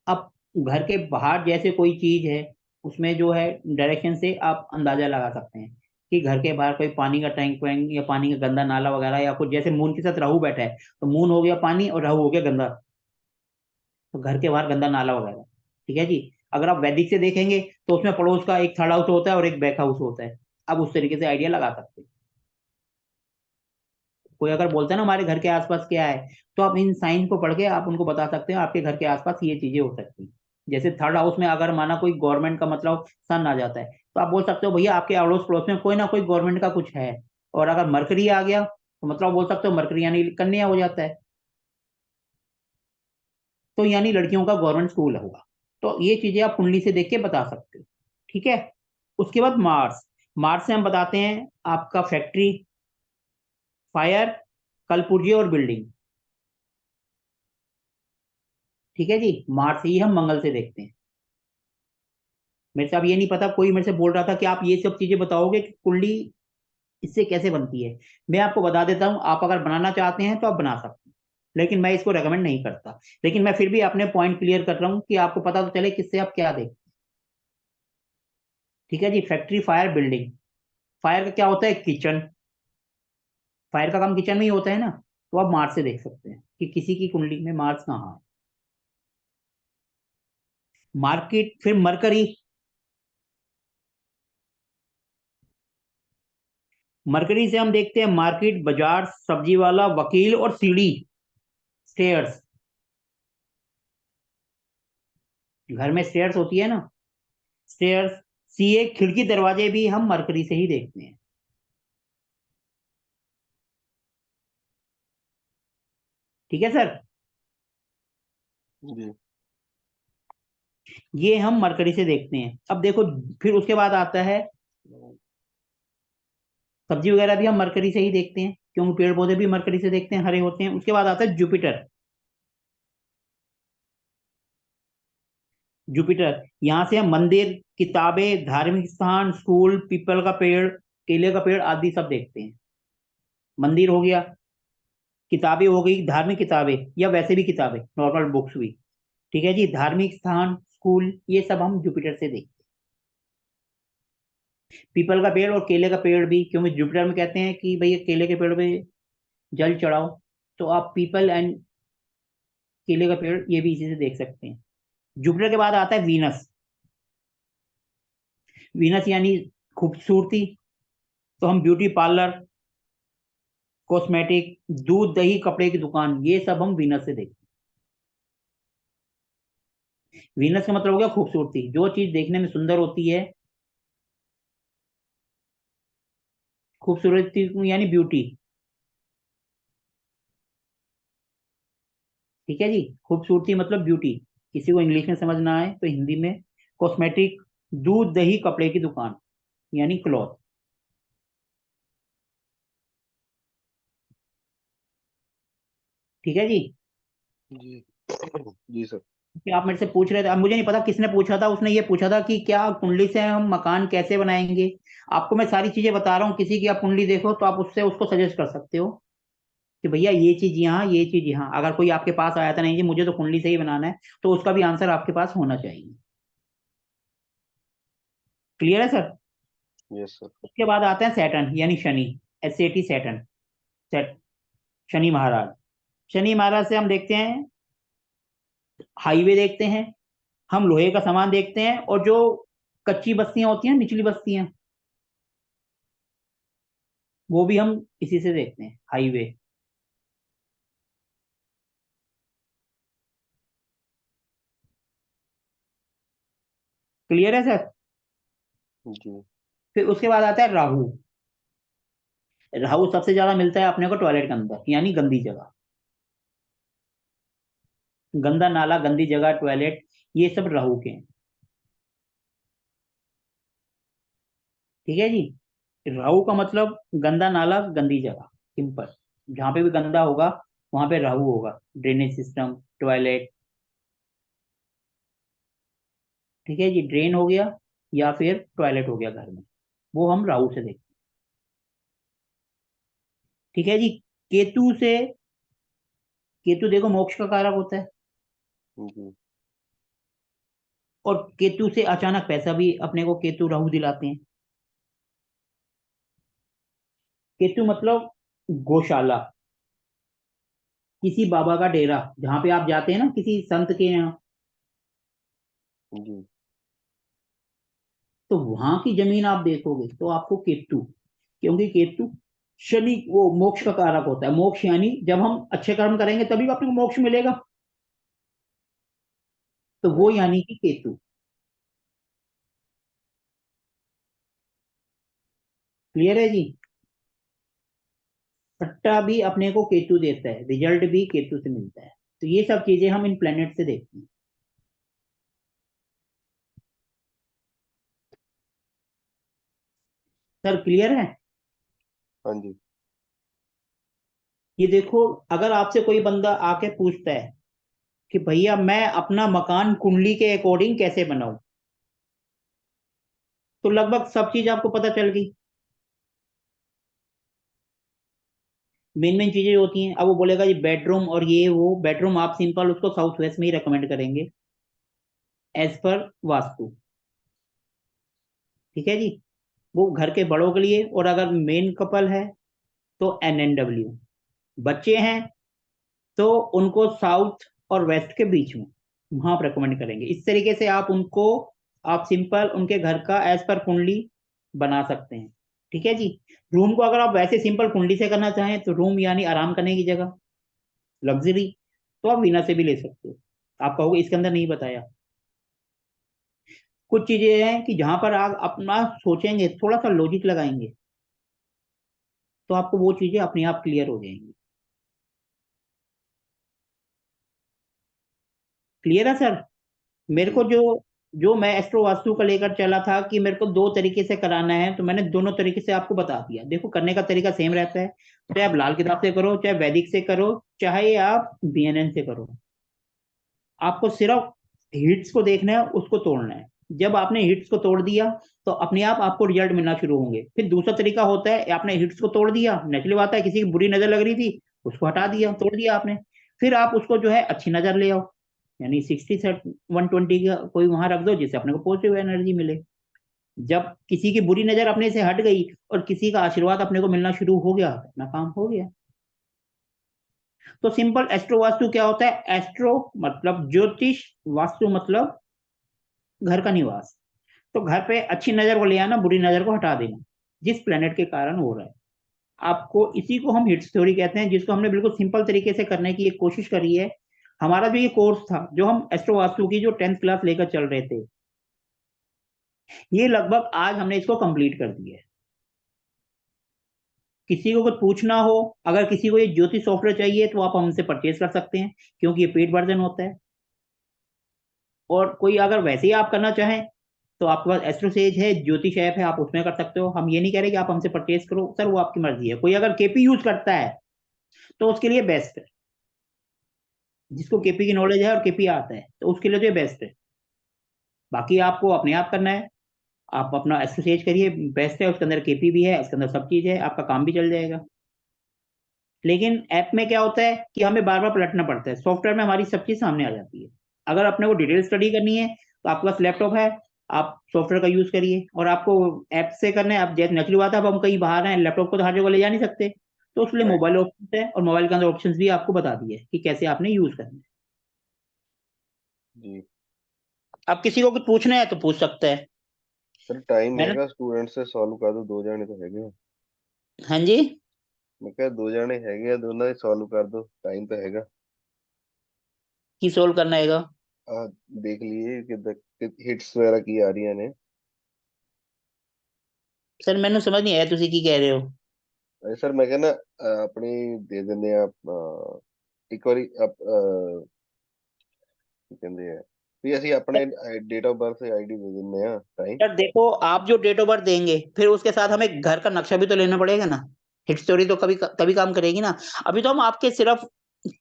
Speaker 1: अब घर के बाहर जैसे कोई चीज है, उसमें जो है डायरेक्शन से आप अंदाजा लगा सकते हैं कि घर के बाहर कोई पानी का टैंक वैंक या पानी का गंदा नाला वगैरह, या कुछ जैसे मून के साथ राहु बैठा है, तो मून हो गया पानी और राहु हो गया गंदा, तो घर के बाहर गंदा नाला वगैरह। ठीक है जी। अगर आप वैदिक से देखेंगे तो उसमें पड़ोस का एक थर्ड हाउस होता है और एक बैक हाउस होता है। अब उस तरीके से आइडिया लगा सकते हैं। कोई अगर बोलता है ना हमारे घर के आसपास क्या है, तो आप इन साइन को पढ़ के आप उनको बता सकते हो आपके घर के आसपास ये चीजें हो सकती हैं। जैसे थर्ड हाउस में अगर माना कोई गवर्नमेंट का मतलब सन आ जाता है, तो आप बोल सकते हो भैया आपके अड़ोस पड़ोस में कोई ना कोई गवर्नमेंट का कुछ है। और अगर मरकरी आ गया तो मतलब बोल सकते हो मरकरी यानी कन्या हो जाता है, तो यानी लड़कियों का गवर्नमेंट स्कूल होगा। तो ये चीजें आप कुंडली से देख के बता सकते हो। ठीक है। उसके बाद मार्स। मार्स से हम बताते हैं आपका फैक्ट्री, फायर, कलपुर्जे और बिल्डिंग। ठीक है जी। मार्स ही हम मंगल से देखते हैं। मेरे से अब ये नहीं पता, कोई मेरे से बोल रहा था कि आप ये सब चीजें बताओगे कि कुंडली इससे कैसे बनती है। मैं आपको बता देता हूँ, आप अगर बनाना चाहते हैं तो आप बना सकते हैं, लेकिन मैं इसको रेकमेंड नहीं करता। लेकिन मैं फिर भी अपने पॉइंट क्लियर कर रहा हूँ कि आपको पता तो चले किससे आप क्या देख। ठीक है जी। Factory, fire, building. फायर का क्या होता है? किचन। फायर का काम किचन में ही होता है ना, तो आप मार्स से देख सकते हैं कि किसी की कुंडली में मार्स कहाँ है। मार्केट, फिर मरकरी। मरकरी से हम देखते हैं मार्केट, बाजार, सब्जी वाला, वकील और सीढ़ी, स्टेयर्स। घर में स्टेयर्स होती है ना, स्टेयर्स। सीए, खिड़की दरवाजे भी हम मरकरी से ही देखते हैं। ठीक है सर।
Speaker 2: जी।
Speaker 1: ये हम मरकरी से देखते हैं। अब देखो, फिर उसके बाद आता है सब्जी वगैरह भी हम मरकरी से ही देखते हैं, क्योंकि पेड़ पौधे भी मरकरी से देखते हैं, हरे होते हैं। उसके बाद आता है जुपिटर। जुपिटर, यहाँ से हम मंदिर, किताबें, धार्मिक स्थान, स्कूल, पीपल का पेड़, केले का पेड़ आदि सब देखते हैं। मंदिर हो गया, किताबें हो गई, धार्मिक किताबें या वैसे भी किताबें, नॉर्मल बुक्स भी। ठीक है जी। धार्मिक स्थान, स्कूल, ये सब हम जुपिटर से देखते हैं। पीपल का पेड़ और केले का पेड़ भी, क्योंकि जुपिटर में कहते हैं कि भैया केले के पेड़ पे जल चढ़ाओ, तो आप पीपल एंड केले का पेड़ ये भी इसी से देख सकते हैं। जुपिटर के बाद आता है वीनस। वीनस यानी खूबसूरती, तो हम ब्यूटी पार्लर, कॉस्मेटिक, दूध दही कपड़े की दुकान, ये सब हम वीनस से देखते हैं। वीनस का मतलब हो गया खूबसूरती, जो चीज देखने में सुंदर होती है। खूबसूरती यानी ब्यूटी। ठीक है जी। खूबसूरती मतलब ब्यूटी। किसी को इंग्लिश में समझ ना आए तो हिंदी में। कॉस्मेटिक, दूध दही कपड़े की दुकान, यानी क्लॉथ। ठीक है जी।
Speaker 2: जी। जी सर।
Speaker 1: कि आप मेरे से पूछ रहे थे, अब मुझे नहीं पता किसने पूछा था, उसने ये पूछा था कि क्या कुंडली से हम मकान कैसे बनाएंगे। आपको मैं सारी चीजें बता रहा हूँ, किसी की आप कुंडली देखो तो आप उससे उसको सजेस्ट कर सकते हो कि भैया ये चीज यहाँ, ये चीज यहाँ। अगर कोई आपके पास आया था नहीं जी मुझे तो कुंडली से ही बनाना है, तो उसका भी आंसर आपके पास होना चाहिए। क्लियर है सर?
Speaker 2: Yes sir.
Speaker 1: उसके बाद आते हैं सैटर्न यानी Shani. SAT, Saturn. Set, Shani महाराज। शनि महाराज से हम देखते हैं हाईवे देखते हैं, हम लोहे का सामान देखते हैं, और जो कच्ची बस्तियां होती हैं, निचली बस्तियां, वो भी हम इसी से देखते हैं, हाईवे। क्लियर है सर?
Speaker 2: जी।
Speaker 1: फिर उसके बाद आता है राहु। राहु सबसे ज्यादा मिलता है अपने को टॉयलेट के अंदर, यानी गंदी जगह, गंदा नाला, गंदी जगह, टॉयलेट, ये सब राहु के हैं। ठीक है जी। राहु का मतलब गंदा नाला, गंदी जगह, सिंपल। जहां पे भी गंदा होगा वहां पे राहु होगा, ड्रेनेज सिस्टम, टॉयलेट। ठीक है जी, ड्रेन हो गया या फिर टॉयलेट हो गया घर में, वो हम राहु से देखते हैं। ठीक है जी। केतु से, केतु देखो मोक्ष का कारक होता है,
Speaker 2: जी।
Speaker 1: और केतु से अचानक पैसा भी अपने को केतु राहु दिलाते हैं। केतु मतलब गौशाला, किसी बाबा का डेरा, जहां पे आप जाते हैं ना किसी संत के यहाँ,
Speaker 2: जी।
Speaker 1: तो वहां की जमीन आप देखोगे तो आपको केतु, क्योंकि केतु शनि वो मोक्ष का कारक होता है। मोक्ष यानी जब हम अच्छे कर्म करेंगे तभी अपने को मोक्ष मिलेगा, तो वो
Speaker 2: राइट।
Speaker 1: यानी कि केतु। क्लियर है जी। सट्टा भी अपने को केतु देता है, रिजल्ट भी केतु से मिलता है। तो ये सब चीजें हम इन प्लेनेट से देखते हैं। सर क्लियर है।
Speaker 2: हाँ जी।
Speaker 1: ये देखो, अगर आपसे कोई बंदा आके पूछता है कि भैया मैं अपना मकान कुंडली के अकॉर्डिंग कैसे बनाऊं, तो लगभग सब चीज आपको पता चल गई। मेन मेन चीजें होती हैं। अब वो बोलेगा जी बेडरूम और ये वो, बेडरूम आप सिंपल उसको साउथ वेस्ट में ही रेकमेंड करेंगे एज पर वास्तु। ठीक है जी। वो घर के बड़ों के लिए, और अगर मेन कपल है तो NNW, बच्चे हैं तो उनको साउथ और वेस्ट के बीच में, वहां आप रेकमेंड करेंगे। इस तरीके से आप उनको, आप सिंपल उनके घर का एज पर कुंडली बना सकते हैं। ठीक है जी। रूम को अगर आप वैसे सिंपल कुंडली से करना चाहें तो रूम यानी आराम करने की जगह, लग्जरी, तो आप वीना से भी ले सकते हो। आप कहोगे इसके अंदर नहीं बताया। कुछ चीजें हैं कि जहां पर आप अपना सोचेंगे, थोड़ा सा लॉजिक लगाएंगे, तो आपको वो चीजें अपने आप क्लियर हो जाएंगी। क्लियर है सर। मेरे को
Speaker 2: जी।
Speaker 1: जो जो मैं एस्ट्रो वास्तु का लेकर चला था कि मेरे को दो तरीके से कराना है, तो मैंने दोनों तरीके से आपको बता दिया। देखो करने का तरीका सेम रहता है, चाहे आप लाल किताब से करो, चाहे वैदिक से करो, चाहे आप BNN से करो। आपको सिर्फ हिट्स को देखना है, उसको तोड़ना है। जब आपने हिट्स को तोड़ दिया तो अपने आप आपको रिजल्ट मिलना शुरू होंगे। फिर दूसरा तरीका होता है, आपने हिट्स को तोड़ दिया, नेचुरली बात है किसी की बुरी नजर लग रही थी, उसको हटा दिया,
Speaker 2: जी।
Speaker 1: तोड़ दिया आपने। फिर आप उसको जो है अच्छी नजर ले आओ, यानी 60/120 का कोई वहां रख दो जिससे अपने को पॉजिटिव एनर्जी मिले। जब किसी की बुरी नजर अपने से हट गई और किसी का आशीर्वाद अपने को मिलना शुरू हो गया, तो अपना काम हो गया। तो सिंपल एस्ट्रो वास्तु क्या होता है? एस्ट्रो मतलब ज्योतिष, वास्तु मतलब घर का निवास। तो घर पे अच्छी नजर को ले आना, बुरी नजर को हटा देना, जिस प्लेनेट के कारण हो रहा है। आपको इसी को हम हिट्स थ्योरी कहते हैं, जिसको हमने बिल्कुल सिंपल तरीके से करने की एक कोशिश करी है। हमारा जो ये कोर्स था, जो हम एस्ट्रो वास्तु की जो 10th क्लास लेकर चल रहे थे, ये लगभग आज हमने इसको कंप्लीट कर दिया है। किसी को कुछ पूछना हो, अगर किसी को ये ज्योति सॉफ्टवेयर चाहिए तो आप हमसे परचेज कर सकते हैं, क्योंकि ये पेड वर्जन होता है। और कोई अगर वैसे ही आप करना चाहें तो आपके पास एस्ट्रोसेज है, ज्योतिष ऐप है, आप उसमें कर सकते हो। हम ये नहीं कह रहे कि आप हमसे परचेज करो सर, वो आपकी मर्जी है। कोई अगर KP यूज करता है तो उसके लिए बेस्ट है, जिसको
Speaker 2: जी।
Speaker 1: KP की नॉलेज है और KP आता है तो उसके लिए तो ये बेस्ट है। बाकी आपको अपने आप करना है, आप अपना एसोसिएट करिए, बेस्ट है। उसके अंदर KP भी है, उसके अंदर सब चीज है, आपका काम भी चल जाएगा। लेकिन ऐप में क्या होता है कि हमें बार बार पलटना पड़ता है, सॉफ्टवेयर में हमारी सब चीज सामने आ जाती है। अगर अपने को डिटेल स्टडी करनी है तो आपके पास लैपटॉप है, आप सॉफ्टवेयर का यूज करिए। और आपको ऐप से करना है, अब जैसे नेचुरल बात है, अब हम कहीं बाहर हैं, लैपटॉप को तो हर जगह ले जा नहीं सकते, तो उसके लिए
Speaker 2: राइट।
Speaker 1: मोबाइल ऑप्शन है, और मोबाइल के अंदर ऑप्शन भी आपको बता दिए कि कैसे आपने यूज करना है।
Speaker 2: जी।
Speaker 1: अब किसी को कुछ पूछना है तो पूछ सकता है।
Speaker 2: सर टाइम
Speaker 1: मैंने,
Speaker 2: हैगा स्टूडेंट से सॉल्व कर दो, दो जाने तो हैगे।
Speaker 1: हाँ जी,
Speaker 2: मैं कहा दो जाने हैगे आ, दोनों ही सॉल्व कर दो, टाइम तो हैगा।
Speaker 1: की सोल्व करना है।
Speaker 2: आ, देख लिए कि हिट्स वगैरह की आ रही ने।
Speaker 1: सर मैंने समझ नहीं आया तुसी की कह रहे हो।
Speaker 2: अरे सर मैं कहना अपनी दे देने आप ਇੱਕ ਵਾਰੀ ਕੀ ਕਹਿੰਦੇ ਆ ਵੀ ਅਸੀਂ ਆਪਣੇ ਡੇਟ ਆਫ ਬਰਥ ਆਈਡੀ ਦੇ ਦਿੰਨੇ ਆ टाइम।
Speaker 1: सर देखो, आप जो डेट ऑफ बर्थ देंगे फिर उसके साथ हमें घर का नक्शा भी तो लेना पड़ेगा ना। हिट स्टोरी तो कभी तभी काम करेगी ना। अभी तो हम आपके सिर्फ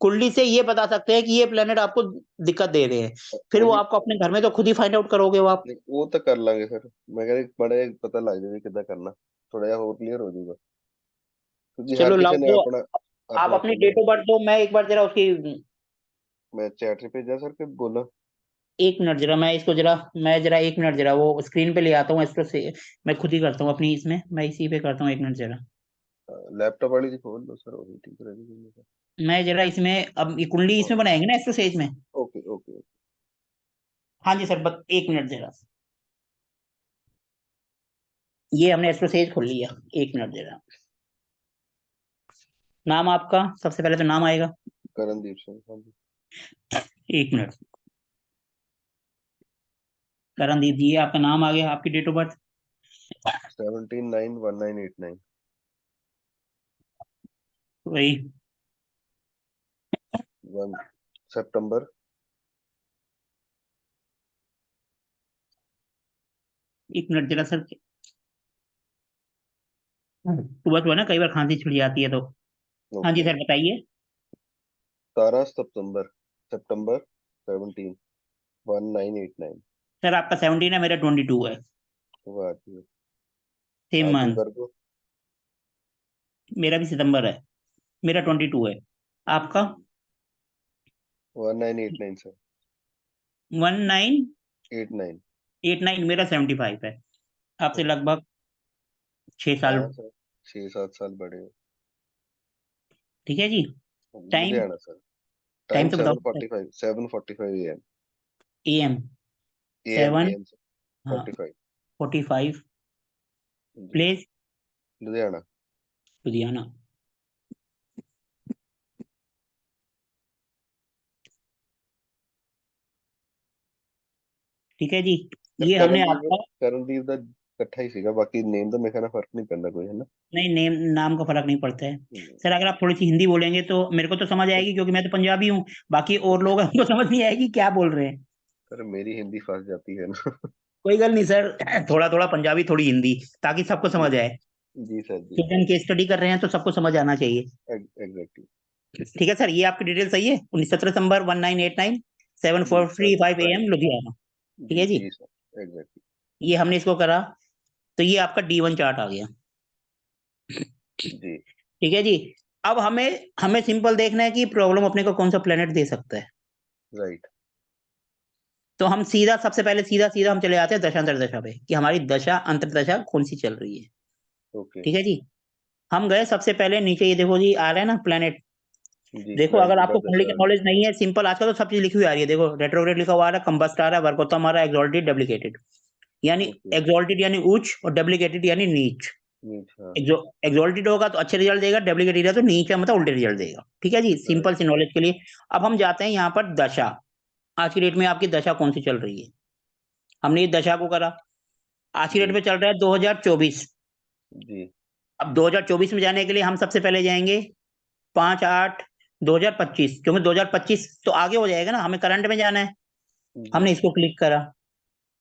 Speaker 1: कुंडली से ये बता सकते हैं कि ये प्लेनेट आपको दिक्कत दे रहे हैं, फिर वो
Speaker 2: ਉਹੀ
Speaker 1: आपको अपने घर में तो खुद ही फाइंड आउट करोगे वो आप।
Speaker 2: ਨਹੀਂ, ਉਹ ਤਾਂ ਕਰ ਲਾਂਗੇ ਸਰ। ਮੈਂ ਕਹਿੰਦਾ ਬੜਾ ਜਿਹਾ ਪਤਾ ਲੱਗ ਜਾਵੇ ਕਿੱਦਾਂ ਕਰਨਾ, ਥੋੜਾ ਜਿਹਾ ਹੋਰ क्लियर हो जाएगा क्योंकि हर
Speaker 1: चलो लाओ
Speaker 2: किसी ने
Speaker 1: तो,
Speaker 2: अपना
Speaker 1: आप
Speaker 2: अपना
Speaker 1: अपनी
Speaker 2: खोला
Speaker 1: डेट
Speaker 2: है।
Speaker 1: ऑफ बर्थ दो, मैं एक बार जरा उसकी,
Speaker 2: मैं चैट से भेजा सर के बोला।
Speaker 1: एक मिनट जरा, मैं इसको जरा, मैं जरा एक मिनट जरा वो स्क्रीन पे ले आता हूँ इसको से, मैं खुद ही करता हूँ अपनी इसमें, मैं इसी पे करता हूँ, एक मिनट जरा।
Speaker 2: लैपटॉप वाली जी खोल लो सर, वही ठीक रहेगी।
Speaker 1: मैं जरा इसमें अब ये कुंडली इसमें बनाएंगे ना एस्ट्रो सेज में।
Speaker 2: Okay okay.
Speaker 1: हाँ जी सर, बस एक मिनट जरा, ये हमने एस्ट्रो सेज खोल लिया, एक मिनट जरा। नाम आपका सबसे पहले तो नाम आएगा।
Speaker 2: करणदीप सिंह, हाँ जी।
Speaker 1: एक मिनट, करणदीप जी आपका नाम आ गया, आपकी डेट ऑफ बर्थ।
Speaker 2: 17/9/1989।
Speaker 1: वही,
Speaker 2: 1 सितंबर।
Speaker 1: एक मिनट जरा सर, सुबह सुबह ना कई बार खांसी छिड़ जाती है तो। हाँ जी
Speaker 2: ओके।
Speaker 1: सर बताइए।
Speaker 2: 17 सितंबर, सितंबर 17/1989।
Speaker 1: सर आपका 17 है, मेरा 22 है,
Speaker 2: वाह जी।
Speaker 1: सेम
Speaker 2: आपकी
Speaker 1: मंथ।
Speaker 2: वर्गो।
Speaker 1: मेरा भी सितंबर है, मेरा 22 है। आपका?
Speaker 2: 1989 सर। 89।
Speaker 1: 1989, मेरा 75 है, आपसे लगभग 6 साल।
Speaker 2: हाँ सर, 6-7 साल बड़े हो।
Speaker 1: ठीक है जी। Time,
Speaker 2: Ludhiana sir.
Speaker 1: Time
Speaker 2: time
Speaker 1: तो बताओ
Speaker 2: seven
Speaker 1: sir.
Speaker 2: Forty five 7:45 AM।
Speaker 1: AM,
Speaker 2: AM
Speaker 1: 7,
Speaker 2: AM sir.
Speaker 1: हाँ,
Speaker 2: 45।
Speaker 1: 45।
Speaker 2: जी।
Speaker 1: प्लेस?
Speaker 2: लुधियाना।
Speaker 1: लुधियाना। ठीक है जी।
Speaker 2: सर
Speaker 1: ये हमने
Speaker 2: ਕਰਨਦੀਪ
Speaker 1: आपका,
Speaker 2: ਕਰਨਦੀਪ ਦਾ ਇਕੱਠਾ ਹੀ ਸੀਗਾ, ਬਾਕੀ ਨੇਮ ਦਾ ਮੇਰੇ ਖਿਆਲ ਨਾਲ ਫਰਕ नहीं ਪੈਂਦਾ कोई, है ना।
Speaker 1: नहीं नेम नाम का फर्क नहीं पड़ता है।
Speaker 2: हम्म।
Speaker 1: सर अगर आप थोड़ी सी हिंदी बोलेंगे तो मेरे को तो समझ आएगी, क्योंकि मैं तो पंजाबी हूँ। बाकी और लोग हैं उनको समझ नहीं आएगी क्या बोल रहे हैं।
Speaker 2: सर मेरी हिंदी फंस जाती है ना।
Speaker 1: कोई गल नहीं सर, थोड़ा थोड़ा पंजाबी थोड़ी हिंदी, ताकि सबको
Speaker 2: जी।
Speaker 1: समझ आए।
Speaker 2: जी सर जी।
Speaker 1: क्योंकि हम केस स्टडी कर रहे हैं तो सबको समझ आना चाहिए।
Speaker 2: एग्जैक्टली।
Speaker 1: ठीक है सर, ये आपकी डिटेल सही है, 17 सितंबर 1989, सेवन
Speaker 2: जी
Speaker 1: फोर थ्री
Speaker 2: सर
Speaker 1: फाइव ए
Speaker 2: राइट।
Speaker 1: एम लुधियाना। ठीक
Speaker 2: जी
Speaker 1: है जी।
Speaker 2: जी सर एग्जैक्टली।
Speaker 1: ये हमने इसको करा, तो ये आपका D1 चार्ट आ गया।
Speaker 2: जी।
Speaker 1: ठीक है जी। अब हमें हमें सिंपल देखना है कि प्रॉब्लम अपने को कौन सा प्लेनेट दे सकता है।
Speaker 2: राइट।
Speaker 1: तो हम सीधा, सबसे पहले सीधा सीधा हम चले जाते हैं दशांतर दशा पे, कि हमारी दशा अंतरदशा कौन सी चल रही है।
Speaker 2: ओके।
Speaker 1: ठीक है जी। हम गए सबसे पहले नीचे, ये देखो जी आ रहा है ना प्लेनेट।
Speaker 2: जी
Speaker 1: देखो अगर आपको
Speaker 2: बृहस्पति
Speaker 1: कुंडली
Speaker 2: दशा
Speaker 1: की
Speaker 2: आ गई।
Speaker 1: नॉलेज नहीं है, सिंपल आजकल तो सब चीज लिखी हुई आ रही है, देखो रेट्रोग्रेड लिखा हुआ आ रहा है, कंबस्ट आ रहा है, वर्गोत्तम आ रहा है, एक्सॉल्टेड, डुप्लीकेटेड। यानी
Speaker 2: ओके।
Speaker 1: एक्सॉल्टेड यानी उच्च, और डुप्लीकेटेड यानी नीच।
Speaker 2: नीच, हाँ।
Speaker 1: एक्सॉल्टेड होगा तो अच्छे रिजल्ट देगा, डुप्लीकेटेड है तो नीच है, मतलब उल्टे रिजल्ट देगा। ठीक है जी,
Speaker 2: राइट।
Speaker 1: सिंपल सी नॉलेज के लिए। अब हम जाते हैं यहाँ पर दशा, आज की डेट में आपकी दशा कौन सी चल रही है। हमने ये दशा को करा, आज की डेट
Speaker 2: जी।
Speaker 1: में चल रहा है 2024।
Speaker 2: जी।
Speaker 1: अब 2024 में जाने के लिए हम सबसे पहले जाएंगे 5/8/2025, क्योंकि 2025 तो आगे हो जाएगा ना, हमें करंट में जाना है।
Speaker 2: जी।
Speaker 1: हमने इसको क्लिक करा,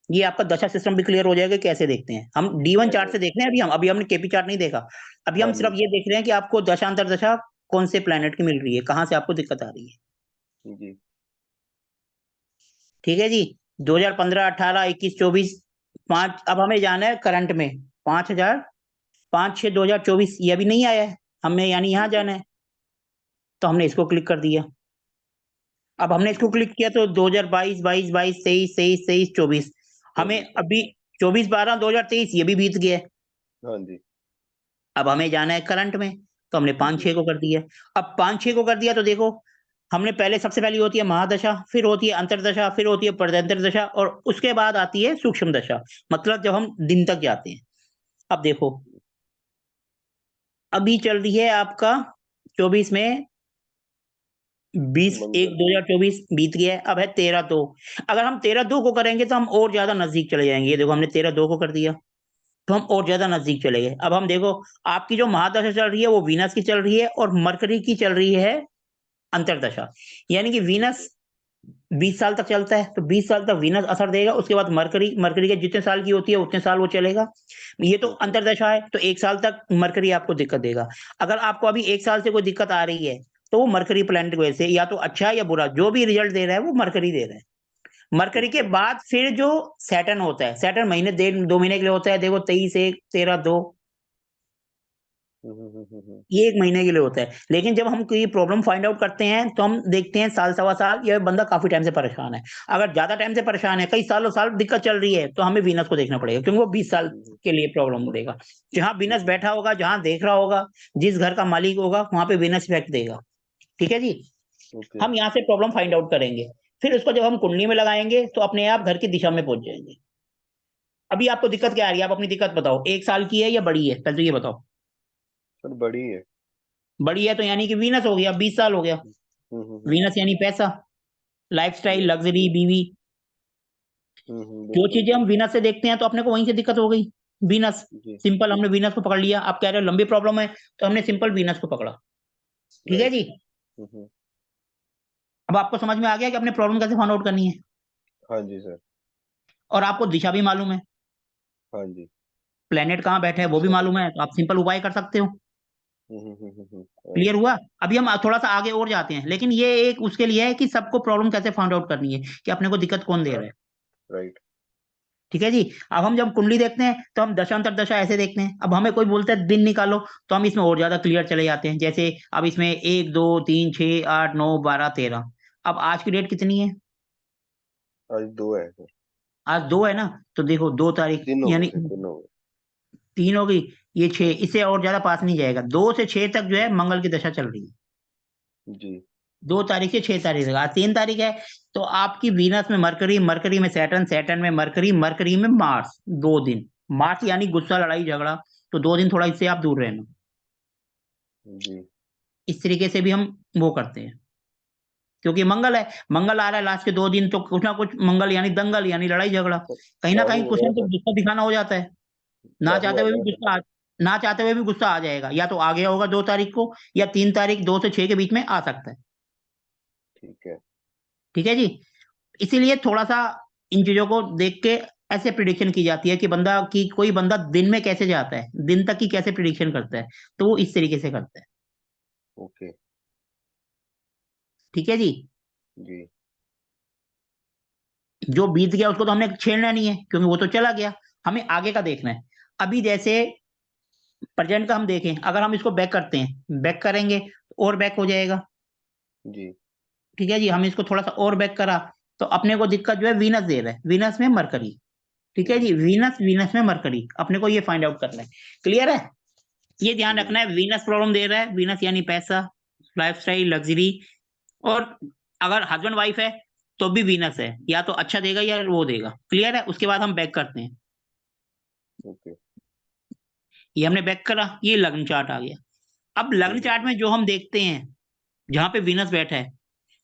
Speaker 1: ये आपका दशा सिस्टम भी क्लियर हो जाएगा। कैसे देखते हैं हम, D1 चार्ट से
Speaker 2: एग्जैक्ट।
Speaker 1: देख रहे हैं अभी हमने केपी चार्ट नहीं देखा। अभी हम
Speaker 2: हाँ
Speaker 1: सिर्फ
Speaker 2: जी।
Speaker 1: ये देख रहे हैं कि आपको दशांतर दशा कौन से प्लेनेट की मिल रही है, कहाँ से आपको दिक्कत आ रही है।
Speaker 2: जी।
Speaker 1: ठीक है जी। 2015, 18, 21, 24, 5, अब हमें जाना है करंट में। 5/6/2024, ये अभी नहीं आया है, हमें यानी यहाँ
Speaker 2: जी।
Speaker 1: जाना है। तो हमने इसको क्लिक कर दिया। अब हमने इसको
Speaker 2: जी।
Speaker 1: क्लिक किया तो 2022, 22, 22, 23, 23, 23, 24, हमें
Speaker 2: 24, हाँ।
Speaker 1: अभी 24/12/2023 ये भी बीत गया है।
Speaker 2: हाँ जी।
Speaker 1: अब हमें जाना है करंट में, तो हमने पाँच
Speaker 2: जी।
Speaker 1: छह को कर दिया। अब पाँच छह को कर दिया तो देखो, हमने पहले, सबसे पहली होती है महादशा, फिर होती है अंतरदशा, फिर होती है प्रत्यंतर दशा, और उसके बाद आती है सूक्ष्म दशा, मतलब जब हम दिन तक जाते हैं। अब देखो, अभी चल रही है आपका 24 में, 20/1
Speaker 2: मंगल।
Speaker 1: 2024 बीत गया है, अब है 13/2। अगर हम 13/2 को करेंगे तो हम और ज्यादा नजदीक चले जाएंगे। ये देखो हमने 13/2 को कर दिया। तो हम और ज्यादा नजदीक चले गए। अब हम देखो, आपकी जो महादशा चल रही है वो वीनस की चल रही है और मरकरी की चल रही है अंतरदशा। यानी कि वीनस 20 साल तक चलता है, तो 20 साल तक वीनस असर देगा, उसके बाद मरकरी, मरकरी के जितने साल की होती है उतने साल वो चलेगा। ये तो
Speaker 2: ओके।
Speaker 1: अंतरदशा है, तो 1 साल तक मरकरी आपको दिक्कत देगा। अगर आपको अभी 1 साल से कोई दिक्कत आ रही है, तो वो मरकरी प्लैनेट की वजह से, या तो अच्छा या बुरा जो भी रिजल्ट दे रहा है वो मरकरी दे रहा है। मरकरी
Speaker 2: ठीक
Speaker 1: के
Speaker 2: है।
Speaker 1: बाद फिर जो सैटर्न होता है, सैटर्न महीने 1.5 2 महीने के लिए होता है, देखो 23 1 13 2,
Speaker 2: हम्म।
Speaker 1: ये 1 महीने के लिए होता है। लेकिन जब हम कोई प्रॉब्लम फाइंड आउट करते हैं तो हम देखते हैं साल सवा साल, ये बंदा काफी टाइम से परेशान है। अगर ज्यादा टाइम से परेशान है, कई सालों साल दिक्कत चल रही है, तो हमें वीनस को देखना पड़ेगा, क्योंकि वो 20 साल
Speaker 2: हम्म।
Speaker 1: के लिए प्रॉब्लम देगा। जहां वीनस
Speaker 2: हम्म।
Speaker 1: बैठा होगा, जहां देख रहा होगा, जिस घर का मालिक होगा, वहां पे वीनस इफेक्ट देगा। ठीक है जी।
Speaker 2: ओके।
Speaker 1: हम यहाँ से प्रॉब्लम फाइंड आउट करेंगे, फिर उसको जब हम कुंडली में लगाएंगे तो अपने आप घर की दिशा में पहुंच जाएंगे। अभी आपको दिक्कत क्या आ रही है? आप अपनी दिक्कत बताओ, 1 साल की है या बड़ी है, पहले तो ये बताओ।
Speaker 2: सर बड़ी है।
Speaker 1: बड़ी है तो यानी कि वीनस हो गया, 20 साल हो गया।
Speaker 2: हम्म।
Speaker 1: वीनस यानी पैसा, लाइफस्टाइल,
Speaker 2: यस।
Speaker 1: लग्जरी, बीवी, जो
Speaker 2: बिल्कुल।
Speaker 1: चीजें हम वीनस से देखते हैं तो अपने को वहीं से दिक्कत हो गई। वीनस,
Speaker 2: जी।
Speaker 1: सिंपल, हमने वीनस को पकड़ लिया। आप कह रहे हो लंबी प्रॉब्लम है, तो हमने सिंपल वीनस को पकड़ा। ठीक है
Speaker 2: राइट।
Speaker 1: जी।
Speaker 2: हम्म।
Speaker 1: अब आपको समझ में आ गया कि अपने प्रॉब्लम कैसे फाइंड आउट करनी है,
Speaker 2: हाँ जी सर।
Speaker 1: और आपको दिशा भी मालूम है,
Speaker 2: हाँ जी।
Speaker 1: प्लेनेट कहाँ बैठे हैं वो भी
Speaker 2: दिशा भी।
Speaker 1: मालूम है, तो आप सिंपल उपाय कर सकते हो। Clear
Speaker 2: right.
Speaker 1: हुआ? अभी हम थोड़ा सा आगे और जाते हैं, लेकिन ये एक उसके लिए है कि सबको प्रॉब्लम कैसे फाइंड आउट करनी है, कि अपने को दिक्कत कौन दे रहा है।
Speaker 2: राइट।
Speaker 1: ठीक है जी। अब हम जब कुंडली देखते हैं तो हम दशांतर दशा ऐसे देखते हैं। अब हमें कोई बोलता है दिन निकालो, तो हम इसमें और ज्यादा क्लियर चले जाते हैं। जैसे अब इसमें 1 2 3 6 8 9 12 13। अब आज की डेट कितनी है?
Speaker 2: आज 2 है सर।
Speaker 1: आज 2 है ना, तो देखो 2 तारीख
Speaker 2: 3 हो गए
Speaker 1: यानी
Speaker 2: सर, 3 हो गए।
Speaker 1: 3 हो गई, ये
Speaker 2: हाँ
Speaker 1: 6,
Speaker 2: जी।
Speaker 1: इससे और ज्यादा पास नहीं जाएगा। 2 से 6 तक जो है मंगल की दशा चल रही है।
Speaker 2: जी।
Speaker 1: 2 तारीख से 6 तारीख तक, आज 3 तारीख है। तो आपकी वीनस में मरकरी, मरकरी में सैटर्न, सैटर्न में मरकरी, मरकरी में मार्स, 2 दिन। मार्स यानी गुस्सा, लड़ाई झगड़ा, तो 2 दिन थोड़ा इससे आप दूर रहना।
Speaker 2: जी।
Speaker 1: इस तरीके से भी हम वो करते हैं, क्योंकि मंगल है, मंगल आ रहा है लास्ट के 2 दिन, तो कुछ ना कुछ मंगल यानी दंगल, यानी लड़ाई झगड़ा,
Speaker 2: सर,
Speaker 1: कहीं ना
Speaker 2: चालू
Speaker 1: कहीं
Speaker 2: हो
Speaker 1: कुछ
Speaker 2: गया
Speaker 1: ना
Speaker 2: है
Speaker 1: कुछ
Speaker 2: सर।
Speaker 1: गुस्सा दिखाना हो जाता है। ना
Speaker 2: चालू
Speaker 1: चाहते
Speaker 2: आ
Speaker 1: हुए भी
Speaker 2: गया है सर।
Speaker 1: ना चाहते हुए भी गुस्सा आ जाएगा, या तो आ गया होगा 2 तारीख को, या 3 तारीख, 2 से 6 के बीच में आ सकता है।
Speaker 2: ठीक है।
Speaker 1: ठीक है जी। इसीलिए थोड़ा सा इन चीजों को देख के ऐसे प्रिडिक्शन की जाती है कि बंदा, कि कोई बंदा दिन में कैसे जाता है, दिन तक की कैसे प्रिडिक्शन करता है, तो वो इस तरीके से करता है।
Speaker 2: ओके।
Speaker 1: ठीक है जी।
Speaker 2: जी।
Speaker 1: जो बीत गया उसको तो हमने छेड़ना नहीं है, क्योंकि वो तो चला गया। हमें आगे का देखना है। अभी जैसे प्रेजेंट का हम देखें, अगर हम इसको बैक करते हैं, बैक करेंगे तो और बैक हो जाएगा।
Speaker 2: जी।
Speaker 1: ठीक है जी। हम इसको थोड़ा सा और बैक करा, तो अपने को दिक्कत जो है वीनस दे रहा है, वीनस में मरकरी। ठीक है जी।
Speaker 2: हम्म।
Speaker 1: वीनस, वीनस में मरकरी, अपने को ये फाइंड आउट करना है। क्लियर है? ये ध्यान
Speaker 2: जी।
Speaker 1: रखना है, वीनस प्रॉब्लम दे रहा है, वीनस यानी पैसा, लाइफस्टाइल, लग्जरी। और अगर हस्बैंड वाइफ है तो भी वीनस है, या तो अच्छा देगा या वो देगा। क्लियर है? उसके बाद हम बैक करते हैं।
Speaker 2: ओके।
Speaker 1: ये हमने बैक करा, ये लग्न चार्ट आ गया। अब लग्न चार्ट में जो हम देखते हैं, जहां पे वीनस बैठा है,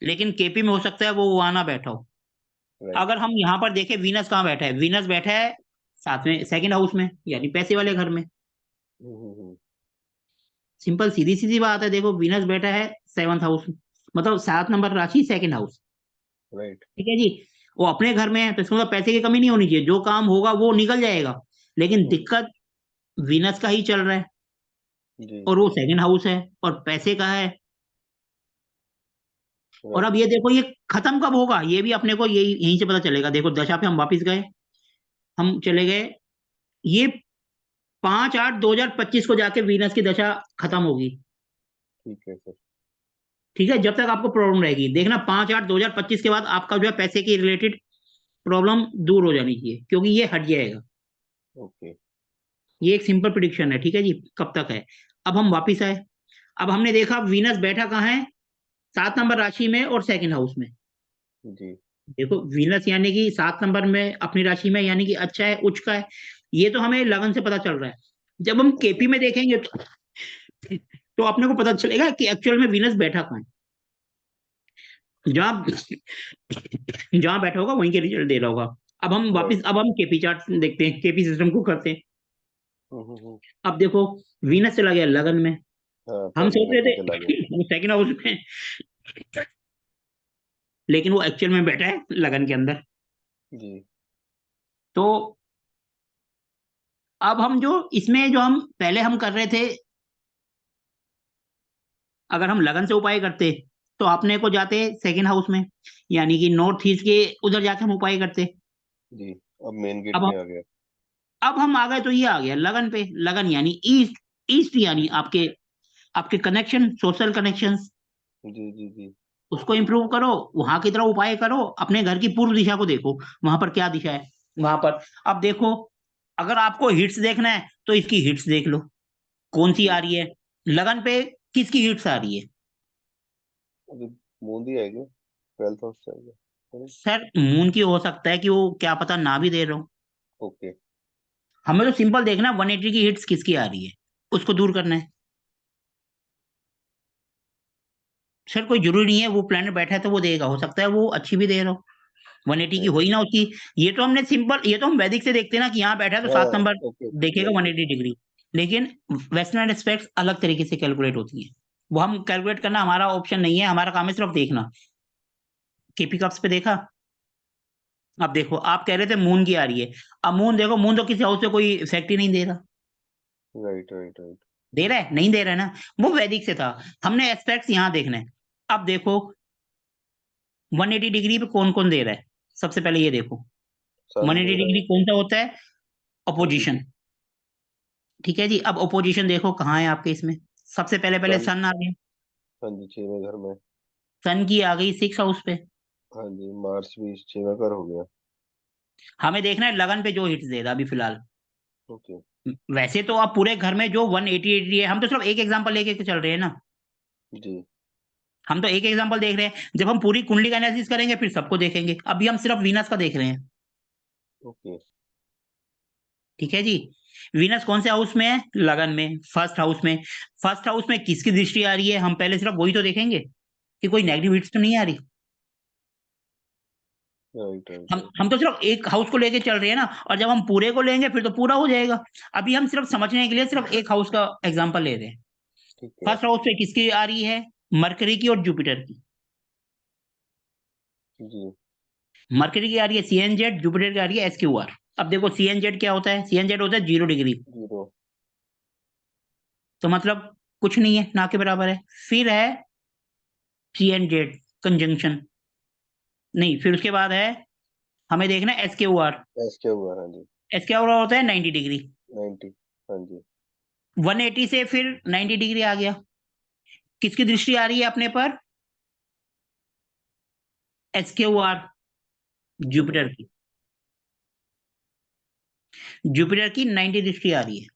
Speaker 1: लेकिन केपी में हो सकता है वो आना बैठा हो।
Speaker 2: राइट।
Speaker 1: अगर हम यहाँ पर देखें वीनस कहाँ बैठा है, वीनस बैठा है सातवें, सेकंड हाउस में, यानी पैसे वाले घर में। सिंपल सीधी सीधी बात है, देखो वीनस बैठा है 7th हाउस, मतलब 7 नंबर राशि, सेकंड हाउस।
Speaker 2: राइट।
Speaker 1: ठीक है जी। वो अपने घर में है, तो इसका मतलब पैसे की कमी नहीं होनी चाहिए, जो काम होगा वो निकल जाएगा। लेकिन दिक्कत वीनस का ही चल रहा है,
Speaker 2: जी।
Speaker 1: और वो सेकंड हाउस है, और पैसे का है। और अब
Speaker 2: राइट।
Speaker 1: ये देखो, ये खत्म कब होगा ये भी अपने को यही, यहीं से पता चलेगा। देखो दशा पे हम वापस गए, हम चले गए, ये 5/8/2025 को जाके वीनस की दशा खत्म होगी।
Speaker 2: ठीक है सर।
Speaker 1: ठीक है। जब तक आपको प्रॉब्लम रहेगी, देखना 5/8/2025 के बाद आपका जो है पैसे की रिलेटेड प्रॉब्लम दूर हो जानी चाहिए, क्योंकि ये हट जाएगा।
Speaker 2: ओके।
Speaker 1: ये एक सिंपल प्रिडिक्शन है। ठीक है जी। कब तक है? अब हम वापिस आए। अब हमने देखा वीनस बैठा कहाँ है, 7 नंबर राशि में और सेकंड हाउस में।
Speaker 2: जी।
Speaker 1: देखो वीनस यानी कि 7 नंबर में अपनी राशि में, यानी कि अच्छा है, उच्च का है। ये तो हमें लगन से पता चल रहा है। जब हम
Speaker 2: ओके।
Speaker 1: केपी में देखेंगे तो अपने को पता चलेगा कि एक्चुअल में वीनस बैठा कहाँ है। जहां जहां बैठा होगा वहीं के रिजल्ट दे रहा होगा। अब हम
Speaker 2: राइट।
Speaker 1: वापस, अब हम केपी चार्ट देखते हैं, केपी सिस्टम को करते हैं। अब देखो वीनस चला गया लगन में।
Speaker 2: हाँ
Speaker 1: हम सोच रहे
Speaker 2: टर्मिनेटर चला गया।
Speaker 1: थे वो सेकंड हाउस में, लेकिन वो एक्चुअल में बैठा है लगन के अंदर।
Speaker 2: जी
Speaker 1: तो अब हम जो इसमें जो हम पहले हम कर रहे थे, अगर हम लगन से उपाय करते तो अपने को जाते सेकंड हाउस में, यानी कि नॉर्थ ईस्ट के उधर जाके हम उपाय करते।
Speaker 2: जी। अब मेन गेट
Speaker 1: अब
Speaker 2: पे आ गया।
Speaker 1: अब हम आ गए तो ये आ गया लगन पे। लगन यानी ईस्ट, ईस्ट यानी आपके आपके कनेक्शन, सोशल कनेक्शंस,
Speaker 2: जी जी जी।
Speaker 1: उसको इंप्रूव करो, वहां की तरह उपाय करो। अपने घर की पूर्व दिशा को देखो, वहां पर क्या दिशा है वहां पर। अब देखो, अगर आपको हिट्स देखना है तो इसकी हिट्स देख लो, कौन सी
Speaker 2: जी
Speaker 1: आ रही है लगन पे, किसकी हिट्स आ रही है।
Speaker 2: अभी बूंदी आएगी, 12th हाउस से आएगा, है ना?
Speaker 1: सर मून की हो सकता है कि वो क्या पता ना भी दे रहा हो।
Speaker 2: ओके।
Speaker 1: हमें तो सिंपल देखना है 180 की हिट्स किसकी आ रही है, उसको दूर करना है। सर कोई जरूरी नहीं है वो प्लेनेट बैठा है तो वो देगा, हो सकता है वो अच्छी भी दे रहा हो। 180 की
Speaker 2: नहीं।
Speaker 1: हो ही ना उसकी। ये तो हमने सिंपल, ये तो हम वैदिक से देखते हैं ना कि यहाँ बैठा है तो
Speaker 2: हाँ
Speaker 1: 7 नंबर
Speaker 2: ओके ओके
Speaker 1: देखेगा
Speaker 2: वही वही।
Speaker 1: 180 डिग्री। लेकिन वेस्टर्न एस्पेक्ट्स अलग तरीके से कैलकुलेट होती है, वो हम कैलकुलेट करना हमारा ऑप्शन नहीं है, हमारा काम है सिर्फ देखना। केपी कप्स पे देखा। अब देखो आप कह रहे थे मून की आ रही है, अब मून देखो, मून तो किसी हाउस से कोई इफेक्ट ही नहीं दे रहा।
Speaker 2: Right right right.
Speaker 1: दे रहा है, नहीं दे रहा है ना, वो वैदिक से था। हमने एस्पेक्ट्स यहाँ देखना है। अब देखो 180 डिग्री पे कौन कौन दे रहा है, सबसे पहले ये देखो। वन
Speaker 2: सन
Speaker 1: एटी
Speaker 2: दे रहा
Speaker 1: डिग्री
Speaker 2: है।
Speaker 1: कौन सा होता है,
Speaker 2: ओपोजिट।
Speaker 1: अपोजिशन। ठीक है जी, अब ओपोजिशन देखो कहाँ है आपके इसमें। सबसे पहले पहले
Speaker 2: सन।
Speaker 1: सन आ गया।
Speaker 2: हाँ जी 6वें घर में।
Speaker 1: सन की आ गई 6 हाउस पे।
Speaker 2: हाँ जी मार्स भी 6वां घर हो गया।
Speaker 1: हमें देखना है लगन पे जो हिट्स दे रहा अभी फिलहाल।
Speaker 2: ओके।
Speaker 1: वैसे तो आप पूरे घर में जो 180 है, हम तो सिर्फ एक एग्जांपल लेके के चल रहे हैं ना।
Speaker 2: जी।
Speaker 1: हम तो एक एग्जांपल देख रहे हैं, जब हम पूरी कुंडली का एनालिसिस करेंगे फिर सबको देखेंगे, अभी हम सिर्फ वीनस का देख रहे हैं।
Speaker 2: ओके।
Speaker 1: ठीक है जी। वीनस कौन से हाउस में है, लगन में, फर्स्ट हाउस में। फर्स्ट हाउस में किसकी दृष्टि आ रही है, हम पहले सिर्फ वही तो देखेंगे कि कोई नेगेटिव हिट्स तो नहीं आ रही।
Speaker 2: Right right right.
Speaker 1: हम तो सिर्फ एक हाउस को लेके चल रहे हैं ना, और जब हम पूरे को लेंगे फिर तो पूरा हो जाएगा। अभी हम सिर्फ समझने के लिए सिर्फ एक हाउस का एग्जांपल ले रहे हैं।
Speaker 2: ठीक है।
Speaker 1: फर्स्ट हाउस पे किसकी आ रही है, मरकरी की और जुपिटर की।
Speaker 2: जी।
Speaker 1: मरकरी की आ रही है CNZ, जुपिटर की आ रही है SQR। अब देखो CNZ क्या होता है, CNZ होता है 0 डिग्री।
Speaker 2: जीरो।
Speaker 1: तो मतलब कुछ नहीं है, ना के बराबर है। फिर है CNZ कंजंक्शन, नहीं फिर उसके बाद है, हमें देखना है SQR।
Speaker 2: एस क्या हुआ, हाँ जी।
Speaker 1: SQR होता है 90 डिग्री।
Speaker 2: 90। हाँ जी।
Speaker 1: 180 से फिर 90 डिग्री आ गया। किसकी दृष्टि आ रही है अपने पर, SQR, जुपिटर
Speaker 2: जुपिटर।
Speaker 1: की। जुपिटर की 90 दृष्टि आ रही है।